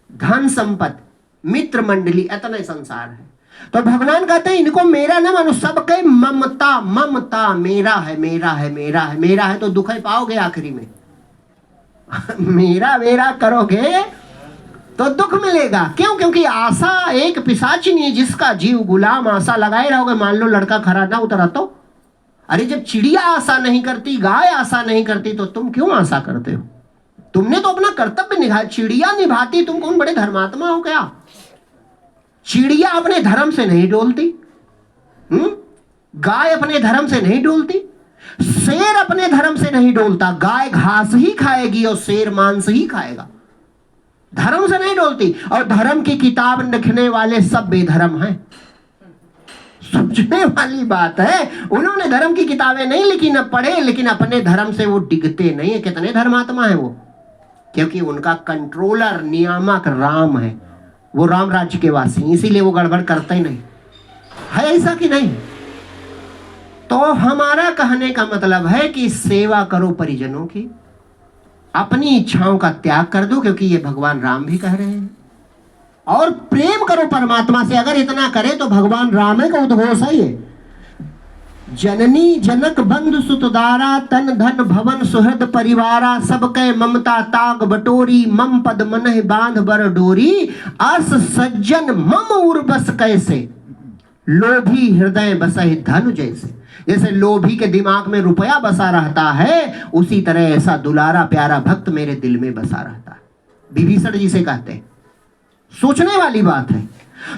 धन संपत्ति, मित्र मंडली, इतने संसार है। तो भगवान कहते हैं इनको मेरा न मानो, सबके ममता। ममता मेरा है, मेरा है, मेरा है, मेरा है, तो दुख ही पाओगे आखिरी में। मेरा मेरा करोगे तो दुख मिलेगा। क्यों? क्योंकि आशा एक पिशाचिनी, जिसका जीव गुलाम। आशा लगाए रहोगे, मान लो लड़का खरा ना उतरा तो। अरे जब चिड़िया आशा नहीं करती, गाय आशा नहीं करती, तो तुम क्यों आशा करते हो? तुमने तो अपना कर्तव्य निभा, चिड़िया निभाती, तुम कौन बड़े धर्मात्मा हो क्या? चिड़िया अपने धर्म से नहीं डोलती, गाय अपने धर्म से नहीं डोलती, शेर अपने धर्म से नहीं डोलता। गाय घास ही खाएगी और शेर मांस ही खाएगा, धर्म से नहीं डोलती। और धर्म की किताब लिखने वाले सब बेधर्म हैं। सोचने वाली बात है, उन्होंने धर्म की किताबें नहीं लिखी, न पढ़े, लेकिन अपने धर्म से वो डिगते नहीं है। कितने धर्मात्मा है वो, क्योंकि उनका कंट्रोलर नियामक राम है, वो राम राज्य के वासी, इसीलिए वो गड़बड़ करते ही नहीं है। ऐसा कि नहीं? तो हमारा कहने का मतलब है कि सेवा करो परिजनों की, अपनी इच्छाओं का त्याग कर दो, क्योंकि ये भगवान राम भी कह रहे हैं। और प्रेम करो परमात्मा से। अगर इतना करे तो भगवान राम का उद्घोष है ये। जननी जनक बंधु सुतदारा, तन धन भवन सुहृद परिवारा, सबके ममता ताग बटोरी, मम पद मनहि बांध बर डोरी, अस सज्जन मम उर बस कैसे, लोभी हृदय बसहि धनु जैसे। जैसे लोभी के दिमाग में रुपया बसा रहता है, उसी तरह ऐसा दुलारा प्यारा भक्त मेरे दिल में बसा रहता है। विभीषण जी से कहते हैं, सोचने वाली बात है।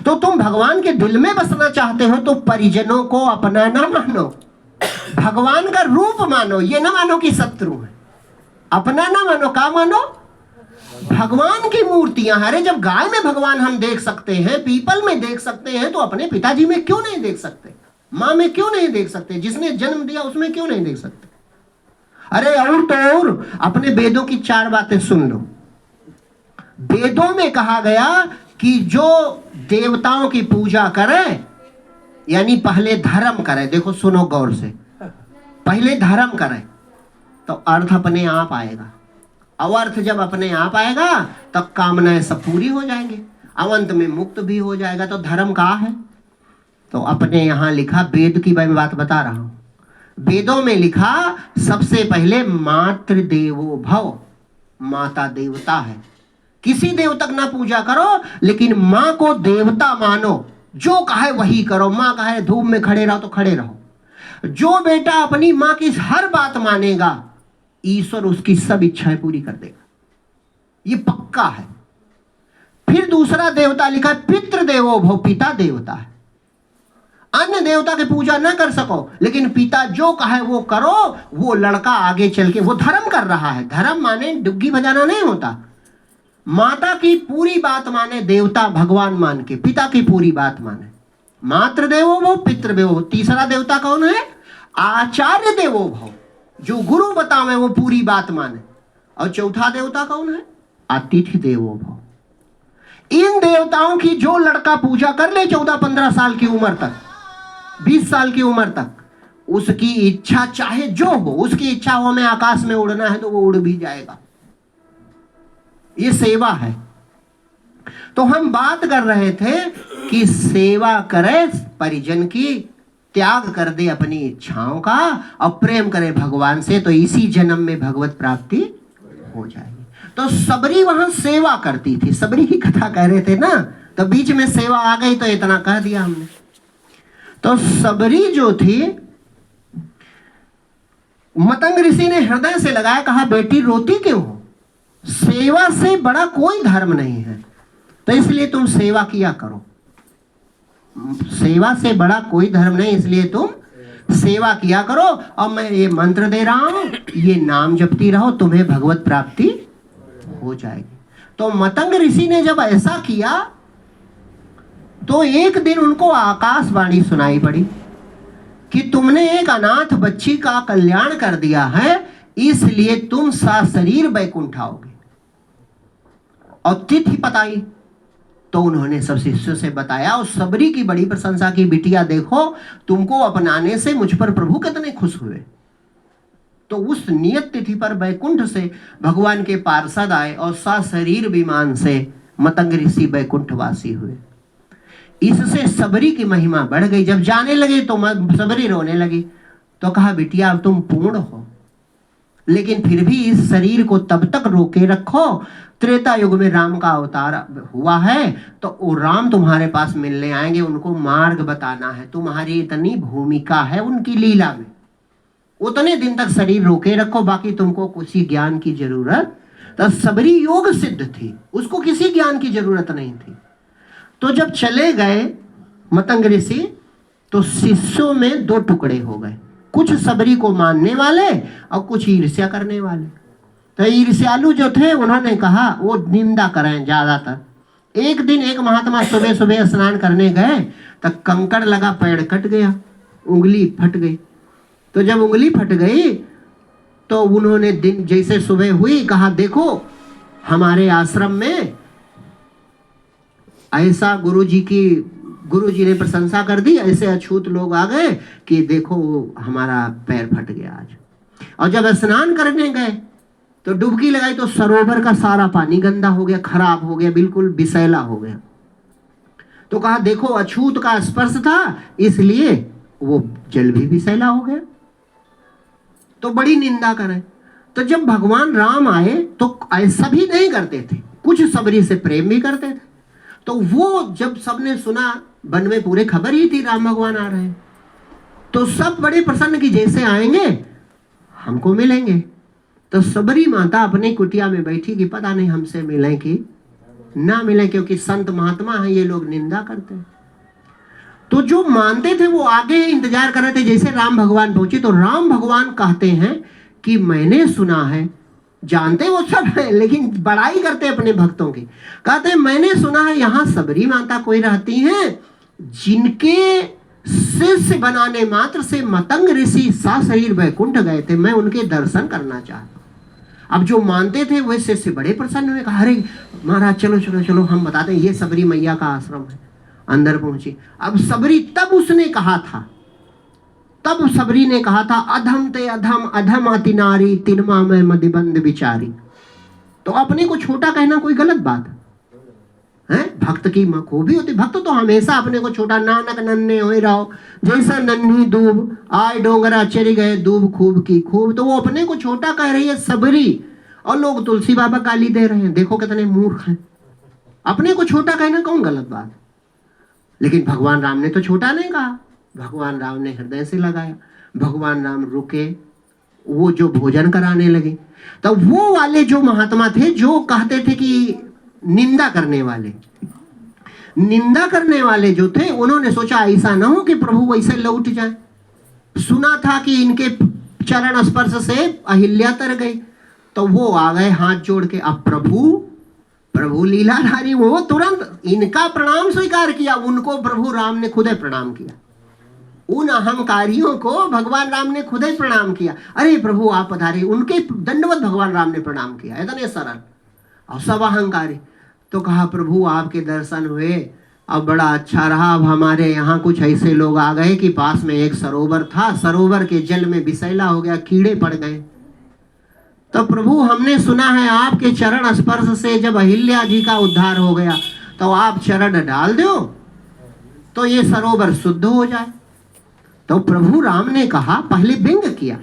तो तुम भगवान के दिल में बसना चाहते हो तो परिजनों को अपना ना मानो, भगवान का रूप मानो। ये ना मानो कि शत्रु है, अपना ना मानो, का मानो? भगवान की मूर्तियां। अरे जब गाय में भगवान हम देख सकते हैं, पीपल में देख सकते हैं, तो अपने पिताजी में क्यों नहीं देख सकते? माँ में क्यों नहीं देख सकते? जिसने जन्म दिया उसमें क्यों नहीं देख सकते? अरे और तो और, अपने वेदों की 4 बातें सुन लो। वेदों में कहा गया कि जो देवताओं की पूजा करे, यानी पहले धर्म करे। देखो सुनो गौर से, पहले धर्म करे तो अर्थ अपने आप आएगा। अवर्थ जब अपने आप आएगा तब कामनाएं सब पूरी हो जाएंगी, अवंत में मुक्त भी हो जाएगा। तो धर्म कहाँ है? तो अपने यहां लिखा, वेद की मैं बात बता रहा हूं, वेदों में लिखा सबसे पहले मातृ देवो भव, माता देवता है। किसी देव तक ना पूजा करो, लेकिन माँ को देवता मानो, जो कहे वही करो। माँ कहे धूप में खड़े रहो तो खड़े रहो। जो बेटा अपनी माँ की हर बात मानेगा, ईश्वर उसकी सब इच्छाएं पूरी कर देगा, ये पक्का है। फिर दूसरा देवता लिखा पितृ देवो भव, पिता देवता है। अन्य देवता की पूजा ना कर सको, लेकिन पिता जो कहे वो करो। वो लड़का आगे चल के वो धर्म कर रहा है। धर्म माने डुग्गी बजाना नहीं होता। माता की पूरी बात माने, देवता भगवान मान के, पिता की पूरी बात माने। मातृ देवो भव, पितृ देवो भव। तीसरा देवता कौन है? आचार्य देवो भव, जो गुरु बतावे वो पूरी बात माने। और चौथा देवता कौन है? अतिथि देवो भव। इन देवताओं की जो लड़का पूजा कर ले 14-15 साल की उम्र तक, 20 साल की उम्र तक, उसकी इच्छा चाहे जो हो, उसकी इच्छा हो हमें आकाश में उड़ना है तो वो उड़ भी जाएगा। ये सेवा है। तो हम बात कर रहे थे कि सेवा करे परिजन की, त्याग कर दे अपनी इच्छाओं का और प्रेम करे भगवान से, तो इसी जन्म में भगवत प्राप्ति हो जाएगी। तो सबरी वहां सेवा करती थी। सबरी की कथा कह रहे थे ना, तो बीच में सेवा आ गई तो इतना कह दिया हमने। तो सबरी जो थी, मतंग ऋषि ने हृदय से लगाया, कहा बेटी रोती क्यों हो? सेवा से बड़ा कोई धर्म नहीं है, तो इसलिए तुम सेवा किया करो। सेवा से बड़ा कोई धर्म नहीं, इसलिए तुम सेवा किया करो। और मैं ये मंत्र दे रहा हूं, ये नाम जपती रहो, तुम्हें भगवत प्राप्ति हो जाएगी। तो मतंग ऋषि ने जब ऐसा किया तो एक दिन उनको आकाशवाणी सुनाई पड़ी कि तुमने एक अनाथ बच्ची का कल्याण कर दिया है, इसलिए तुम सशरीर वैकुंठ आओगे। और तिथि बताई तो उन्होंने सब शिष्यों से बताया और सबरी की बड़ी प्रशंसा की, बिटिया देखो तुमको अपनाने से मुझ पर प्रभु कितने खुश हुए। तो उस नियत तिथि पर वैकुंठ से भगवान के पार्षद आए और सशरीर विमान से मतंग ऋषि वैकुंठवासी हुए। इससे सबरी की महिमा बढ़ गई। जब जाने लगे तो सबरी रोने लगी, तो कहा बिटिया अब तुम पूर्ण हो, लेकिन फिर भी इस शरीर को तब तक रोके रखो, त्रेता युग में राम का अवतार हुआ है तो वो राम तुम्हारे पास मिलने आएंगे, उनको मार्ग बताना है। तुम्हारी इतनी भूमिका है उनकी लीला में, उतने दिन तक शरीर रोके रखो, बाकी तुमको कुछ ही ज्ञान की जरूरत तो सबरी योग सिद्ध थी, उसको किसी ज्ञान की जरूरत नहीं थी। तो जब चले गए मतंग ऋषि तो शिष्यों में दो टुकड़े हो गए, कुछ सबरी को मानने वाले और कुछ ईर्ष्या करने वाले। तो ईर्ष्यालु जो थे उन्होंने कहा वो निंदा करें ज्यादातर। एक दिन एक महात्मा सुबह सुबह स्नान करने गए तो कंकड़ लगा, पैर कट गया, उंगली फट गई। तो जब उंगली फट गई तो उन्होंने दिन जैसे सुबह हुई कहा देखो हमारे आश्रम में ऐसा गुरुजी ने प्रशंसा कर दी, ऐसे अछूत लोग आ गए कि देखो हमारा पैर फट गया आज। और जब स्नान करने गए तो डुबकी लगाई तो सरोवर का सारा पानी गंदा हो गया, खराब हो गया, बिल्कुल विषैला हो गया। तो कहा देखो अछूत का स्पर्श था इसलिए वो जल भी विषैला हो गया। तो बड़ी निंदा करें। तो जब भगवान राम आए तो ऐसा भी नहीं करते थे, कुछ सबरी से प्रेम भी करते थे। तो वो जब सबने सुना, वन में पूरे खबर ही थी राम भगवान आ रहे हैं, तो सब बड़े प्रसन्न कि जैसे आएंगे हमको मिलेंगे। तो सबरी माता अपनी कुटिया में बैठी कि पता नहीं हमसे मिले कि ना मिले, क्योंकि संत महात्मा हैं, ये लोग निंदा करते हैं। तो जो मानते थे वो आगे इंतजार कर रहे थे। जैसे राम भगवान पहुंचे तो राम भगवान कहते हैं कि मैंने सुना है, जानते वो सब है लेकिन बड़ाई करते अपने भक्तों की। कहते हैं मैंने सुना है यहाँ सबरी माता कोई रहती हैं जिनके शिष्य बनाने मात्र से मतंग ऋषि सशरीर वैकुंठ गए थे, मैं उनके दर्शन करना चाहता हूँ। अब जो मानते थे वे शिष्य बड़े प्रसन्न हुए, कहा अरे महाराज चलो चलो चलो हम बताते हैं, ये सबरी मैया का आश्रम है। अंदर पहुंची। अब सबरी तब सबरी ने कहा था अधम ते अधम अधम अति नारी तिनमा में मदिबंद बिचारी। तो अपने को छोटा कहना कोई गलत बात है? भक्त की खूबी होती, भक्त तो हमेशा अपने को छोटा, नानक नन्हे हो रहो जैसा नन्ही दूब, आय डोंगरा चली गए दूब खूब की खूब। तो वो अपने को छोटा कह रही है सबरी, और लोग तुलसी बाबा गाली दे रहे हैं, देखो कितने मूर्ख हैं। अपने को छोटा कहना कौन गलत बात? लेकिन भगवान राम ने तो छोटा नहीं कहा, भगवान राम ने हृदय से लगाया। भगवान राम रुके, वो जो भोजन कराने लगे। तो वो वाले जो महात्मा थे जो कहते थे कि निंदा करने वाले जो थे, उन्होंने सोचा ऐसा ना हो कि प्रभु वैसे लौट जाए। सुना था कि इनके चरण स्पर्श से अहिल्या तर गई, तो वो आ गए हाथ जोड़ के। अब प्रभु लीलाधारी, वो तुरंत इनका प्रणाम स्वीकार किया, उनको प्रभु राम ने खुद प्रणाम किया। उन अहंकारियों को भगवान राम ने खुद ही प्रणाम किया। अरे प्रभु आप पधारे, उनके दंडवत भगवान राम ने प्रणाम किया, इतने सरल और सब अहंकारी। तो कहा प्रभु आपके दर्शन हुए, अब बड़ा अच्छा रहा। अब हमारे यहाँ कुछ ऐसे लोग आ गए कि पास में एक सरोवर था, सरोवर के जल में विषैला हो गया, कीड़े पड़ गए। तो प्रभु हमने सुना है आपके चरण स्पर्श से जब अहिल्या जी का उद्धार हो गया, तो आप चरण डाल दो तो ये सरोवर शुद्ध हो जाए। तो प्रभु राम ने कहा, पहले व्यंग किया।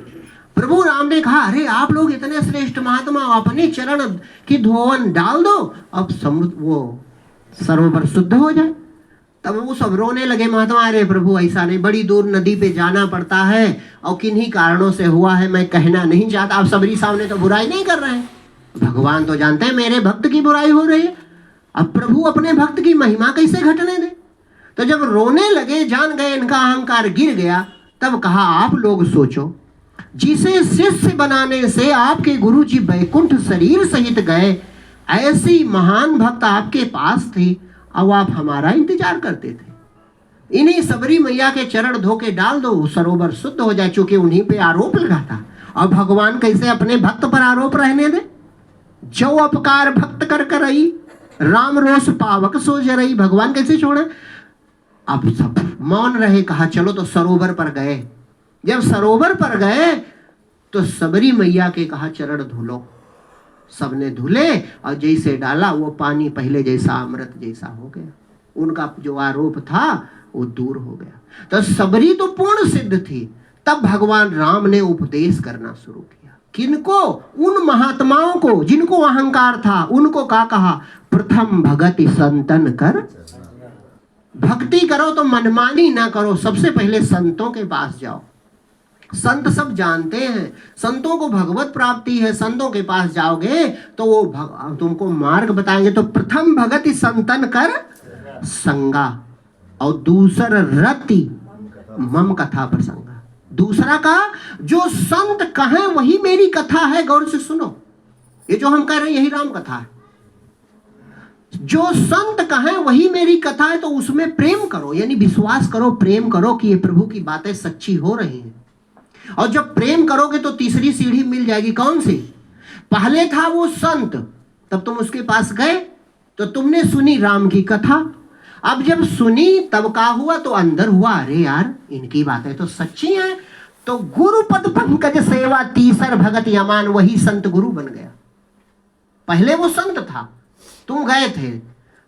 प्रभु राम ने कहा अरे आप लोग इतने श्रेष्ठ महात्मा, अपने चरण की धोवन डाल दो, अब वो सरोवर शुद्ध हो जाए। तब वो सब रोने लगे महात्मा, अरे प्रभु ऐसा नहीं, बड़ी दूर नदी पे जाना पड़ता है और किन्हीं कारणों से हुआ है, मैं कहना नहीं चाहता। आप सबरी सामने तो बुराई नहीं कर रहे हैं, भगवान तो जानते हैं मेरे भक्त की बुराई हो रही है, अब प्रभु अपने भक्त की महिमा कैसे घटने दे। तो जब रोने लगे, जान गए इनका अहंकार गिर गया, तब कहा आप लोग सोचो, जिसे शिष्य बनाने से आपके गुरु जी वैकुंठ शरीर सहित गए, ऐसी महान भक्त आपके पास थी, अब आप हमारा इंतजार करते थे। इन्हीं सबरी मैया के चरण धो के डाल दो, सरोवर शुद्ध हो जाए, चूंकि उन्हीं पे आरोप लगा था। और भगवान कैसे अपने भक्त पर आरोप रहने दे? जो अपकार भक्त कर करई, राम रोष पावक सो जरई। भगवान कैसे छोड़े? अब सब मौन रहे। कहा चलो, तो सरोवर पर गए। जब सरोवर पर गए तो सबरी मैया के कहा चरण धुलो। सबने धुले और जैसे डाला वो पानी पहले जैसा अमृत जैसा हो गया। उनका जो आरोप था वो दूर हो गया। तो सबरी तो पूर्ण सिद्ध थी। तब भगवान राम ने उपदेश करना शुरू किया। किनको? उन महात्माओं को जिनको अहंकार था, उनको क्या कहा? प्रथम भगति संतन कर, भक्ति करो तो मनमानी ना करो, सबसे पहले संतों के पास जाओ। संत सब जानते हैं, संतों को भगवत प्राप्ति है। संतों के पास जाओगे तो वो तुमको मार्ग बताएंगे। तो प्रथम भगति संतन कर संगा, और दूसरा रति मम कथा प्रसंगा। दूसरा का जो संत कहें वही मेरी कथा है। गौर से सुनो, ये जो हम कह रहे हैं यही राम कथा है। जो संत कहें वही मेरी कथा है, तो उसमें प्रेम करो, यानी विश्वास करो, प्रेम करो कि ये प्रभु की बातें सच्ची हो रही हैं। और जब प्रेम करोगे तो तीसरी सीढ़ी मिल जाएगी। कौन सी? पहले था वो संत, तब तुम उसके पास गए तो तुमने सुनी राम की कथा। अब जब सुनी तब क्या हुआ? तो अंदर हुआ, अरे यार इनकी बातें तो सच्ची हैं। तो गुरु पद पंकज सेवा तीसर भगत अमान, वही संत गुरु बन गया। पहले वो संत था, तुम गए थे,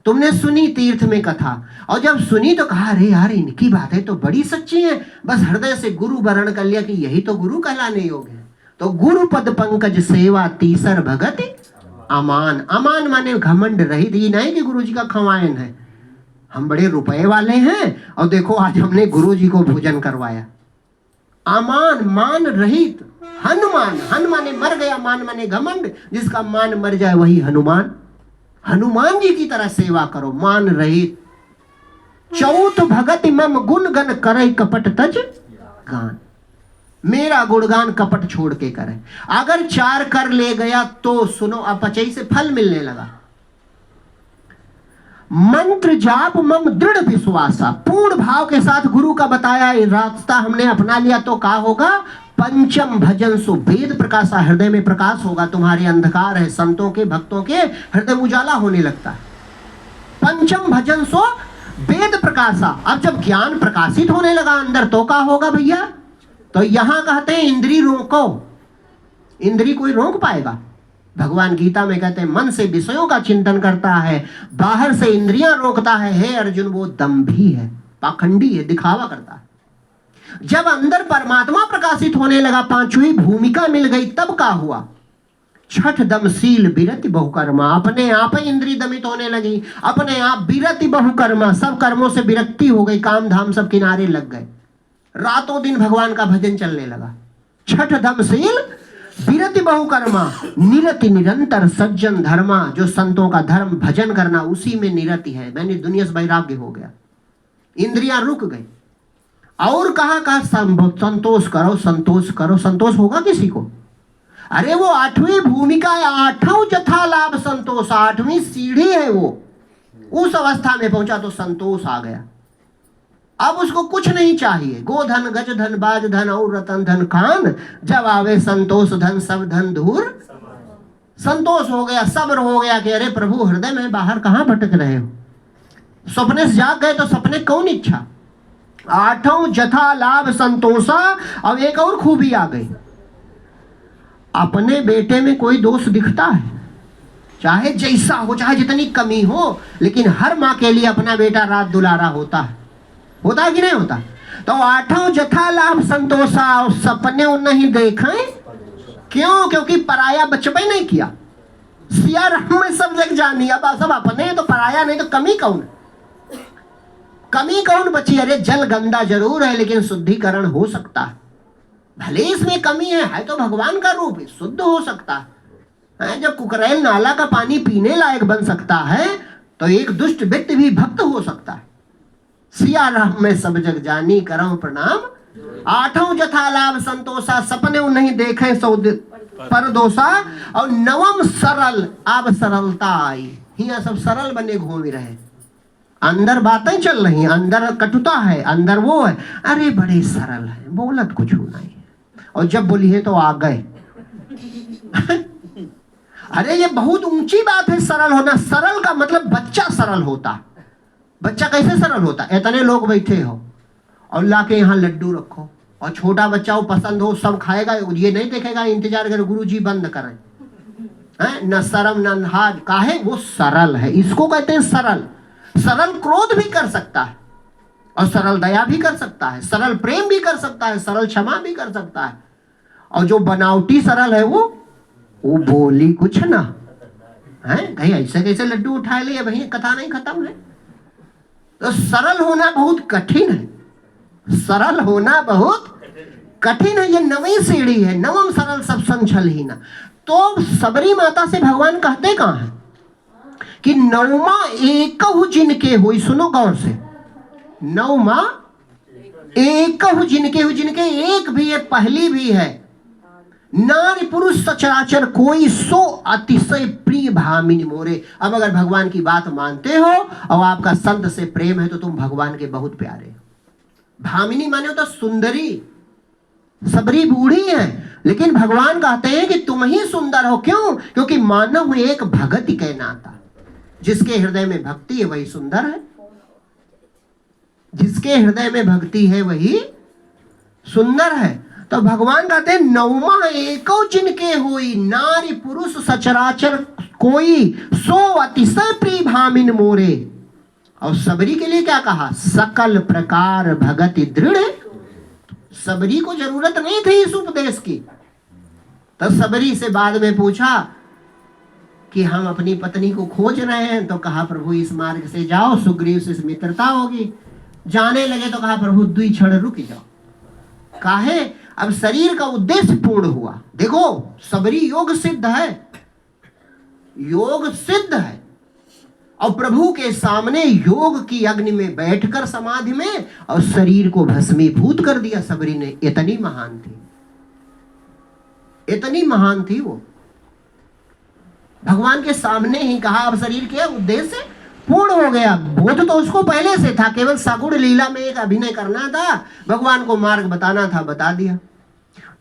तुमने सुनी तीर्थ में कथा, और जब सुनी तो कहा अरे यार इनकी बातें तो बड़ी सच्ची हैं। बस हृदय से गुरु वरण कर लिया कि यही तो गुरु कहलाने योग्य है। तो गुरु पद पंकज सेवा तीसर भगत अमान। अमान माने घमंड रहित। ये नहीं कि गुरु जी का खवायन है, हम बड़े रुपए वाले हैं और देखो आज हमने गुरु जी को भोजन करवाया। अमान मान रहित। हनुमान, हन माने मर गया, मान माने घमंड। जिसका मान मर जाए वही हनुमान। हनुमान जी की तरह सेवा करो, मान रहित। चौथ भगत मम गुण गण करे कपट तज गान। मेरा गुणगान कपट छोड़ के करे। अगर 4 कर ले गया तो सुनो, अपचई से फल मिलने लगा। मंत्र जाप मम दृढ़ विश्वासा, पूर्ण भाव के साथ गुरु का बताया रास्ता हमने अपना लिया तो क्या होगा? पंचम भजन सो वेद प्रकाशा, हृदय में प्रकाश होगा। तुम्हारे अंधकार है, संतों के भक्तों के हृदय उजाला होने लगता है। पंचम भजन सो वेद प्रकाशा। अब जब ज्ञान प्रकाशित होने लगा अंदर तो क्या होगा भैया? तो यहां कहते हैं इंद्री रोको। इंद्री कोई रोक पाएगा? भगवान गीता में कहते हैं मन से विषयों का चिंतन करता है, बाहर से इंद्रियां रोकता है। हे अर्जुन वो दंभी है, पाखंडी है, दिखावा करता है। जब अंदर परमात्मा प्रकाशित होने लगा, पांचवी भूमिका मिल गई, तब क्या हुआ? छठ दमशील विरति बहुकर्मा। अपने आप ही इंद्री दमित होने लगी, अपने आप विरति बहुकर्मा, सब कर्मों से विरक्ति हो गई, काम धाम सब किनारे लग गए। रातों दिन भगवान का भजन चलने लगा। छठ दमशील विरति बहुकर्मा, निरति निरंतर सज्जन धर्मा। जो संतों का धर्म भजन करना, उसी में निरति है। मैंने दुनिया से वैराग्य हो गया, इंद्रियां रुक गई। और कहा संतोष करो, संतोष करो। संतोष होगा किसी को? अरे वो 8वीं भूमिका है, 8वां जथा लाभ संतोष, 8वीं सीढ़ी है वो। उस अवस्था में पहुंचा तो संतोष आ गया। अब उसको कुछ नहीं चाहिए, गोधन गज धन बाज धन और रतन धन खान, जब आवे संतोष धन सब धन दूर। संतोष हो गया, सब्र हो गया कि अरे प्रभु हृदय में बाहर कहां भटक रहे हो। सपने से जाग गए तो सपने कौन इच्छा। 8वां जथा लाभ संतोषा। अब एक और खूबी आ गई, अपने बेटे में कोई दोष दिखता है, चाहे जैसा हो, चाहे जितनी कमी हो, लेकिन हर माँ के लिए अपना बेटा रात दुलारा होता है। होता कि नहीं होता? तो 8वां जथा लाभ संतोषा। और सपने नहीं देखे, क्यों? क्योंकि पराया बचपन नहीं किया। सिया राम में सब जग जानी। अब सब अपने तो पराया नहीं, तो कमी कौन? कमी कौन बची? अरे जल गंदा जरूर है, लेकिन शुद्धिकरण हो सकता है। भले इसमें कमी है तो भगवान का रूप है, शुद्ध हो सकता है। जब कुकरेल नाला का पानी पीने लायक बन सकता है, तो एक दुष्ट व्यक्ति भी भक्त हो सकता है। सिया राम में सब जग जानी, करऊं प्रणाम। 8वां जथा लाभ संतोषा, सपने नहीं देखे सौ परदोषा। और 9वां सरल, अब सरलता आई। यहाँ सब सरल बने घूम रहे, अंदर बातें चल रही, अंदर कटुता है, अंदर वो है, अरे बड़े सरल है, बोलत कुछ नहीं है। और जब बोली है तो आ गए। अरे ये बहुत ऊंची बात है सरल होना। सरल का मतलब बच्चा सरल होता। बच्चा कैसे सरल होता? इतने लोग बैठे हो और लाके यहाँ लड्डू रखो, और छोटा बच्चा हो पसंद हो सब खाएगा, ये नहीं देखेगा इंतजार करे गुरु जी बंद करें। न शर्म न हाज, काहे? वो सरल है, इसको कहते हैं सरल। सरल क्रोध भी कर सकता है, और सरल दया भी कर सकता है, सरल प्रेम भी कर सकता है, सरल क्षमा भी कर सकता है। और जो बनावटी सरल है वो बोली कुछ ना है। कहीं ऐसे कैसे लड्डू उठा लिए भैया, कथा नहीं खत्म है। तो सरल होना बहुत कठिन है, सरल होना बहुत कठिन है, ये नवी सीढ़ी है, नवम सरल सब संछल ही ना। तो सबरी माता से भगवान कहते कहां है कि नवमा एकहु जिनके हुई, सुनो गौर से, नवमा एकहु जिनके हुई, जिनके एक भी है, पहली भी है, नारी पुरुष सचराचर कोई, सो अतिशय प्रिय भामिनी मोरे। अब अगर भगवान की बात मानते हो और आपका संत से प्रेम है तो तुम भगवान के बहुत प्यारे हो। भामिनी माने होता सुंदरी, सबरी बूढ़ी है, लेकिन भगवान कहते हैं कि तुम ही सुंदर हो। क्यों? क्योंकि मानव एक भगति के नाता, जिसके हृदय में भक्ति है वही सुंदर है, जिसके हृदय में भक्ति है वही सुंदर है। तो भगवान कहते हैं नवमा एको जिनके हुई, नारी पुरुष सचराचर कोई, सो अतिशय प्रिय भामिन मोरे। और सबरी के लिए क्या कहा? सकल प्रकार भगति दृढ़। सबरी को जरूरत नहीं थी इस उपदेश की। तो सबरी से बाद में पूछा कि हम अपनी पत्नी को खोज रहे हैं, तो कहा प्रभु इस मार्ग से जाओ, सुग्रीव से मित्रता होगी। जाने लगे तो कहा प्रभु 2 क्षण रुक जाओ। काहे? अब शरीर का उद्देश्य पूर्ण हुआ। देखो सबरी योग सिद्ध है, योग सिद्ध है, और प्रभु के सामने योग की अग्नि में बैठकर समाधि में और शरीर को भस्मीभूत कर दिया। सबरी ने इतनी महान थी, इतनी महान थी वो। भगवान के सामने ही कहा अब शरीर के उद्देश्य पूर्ण हो गया। बोध तो उसको पहले से था, केवल सगुण लीला में एक अभिनय करना था, भगवान को मार्ग बताना था, बता दिया।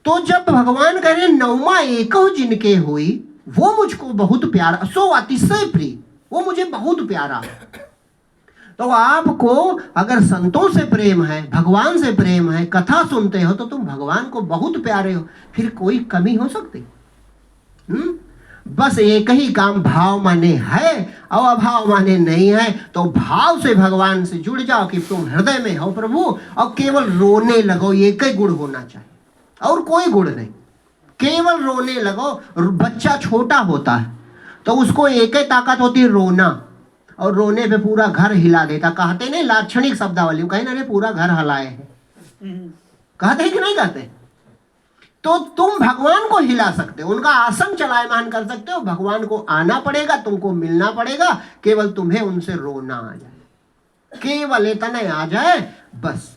तो जब भगवान कह रहे नवमा एकहु जिनके हुई, वो मुझको बहुत प्यारा, सो अतिशय प्रिय, वो मुझे बहुत प्यारा। तो आपको अगर संतों से प्रेम है, भगवान से प्रेम है, कथा सुनते हो, तो तुम भगवान को बहुत प्यारे हो, फिर कोई कमी हो सकती? बस एक ही काम, भाव माने है और अभाव माने नहीं है। तो भाव से भगवान से जुड़ जाओ कि तुम हृदय में हो प्रभु, और केवल रोने लगो, एक ही गुण होना चाहिए और कोई गुण नहीं, केवल रोने लगो। बच्चा छोटा होता है तो उसको एक ही ताकत होती है, रोना, और रोने पे पूरा घर हिला देता। कहते नहीं लाक्षणिक शब्दावली, कहीं ना पूरा घर हिलाए हैं, कहते हैं कि नहीं कहते? तो तुम भगवान को हिला सकते हो, उनका आसन चलायमान कर सकते हो। भगवान को आना पड़ेगा, तुमको मिलना पड़ेगा, केवल तुम्हें उनसे रोना आ जाए, केवल इतना आ जाए बस।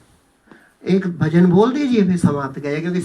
एक भजन बोल दीजिए फिर समाप्त करिए, क्योंकि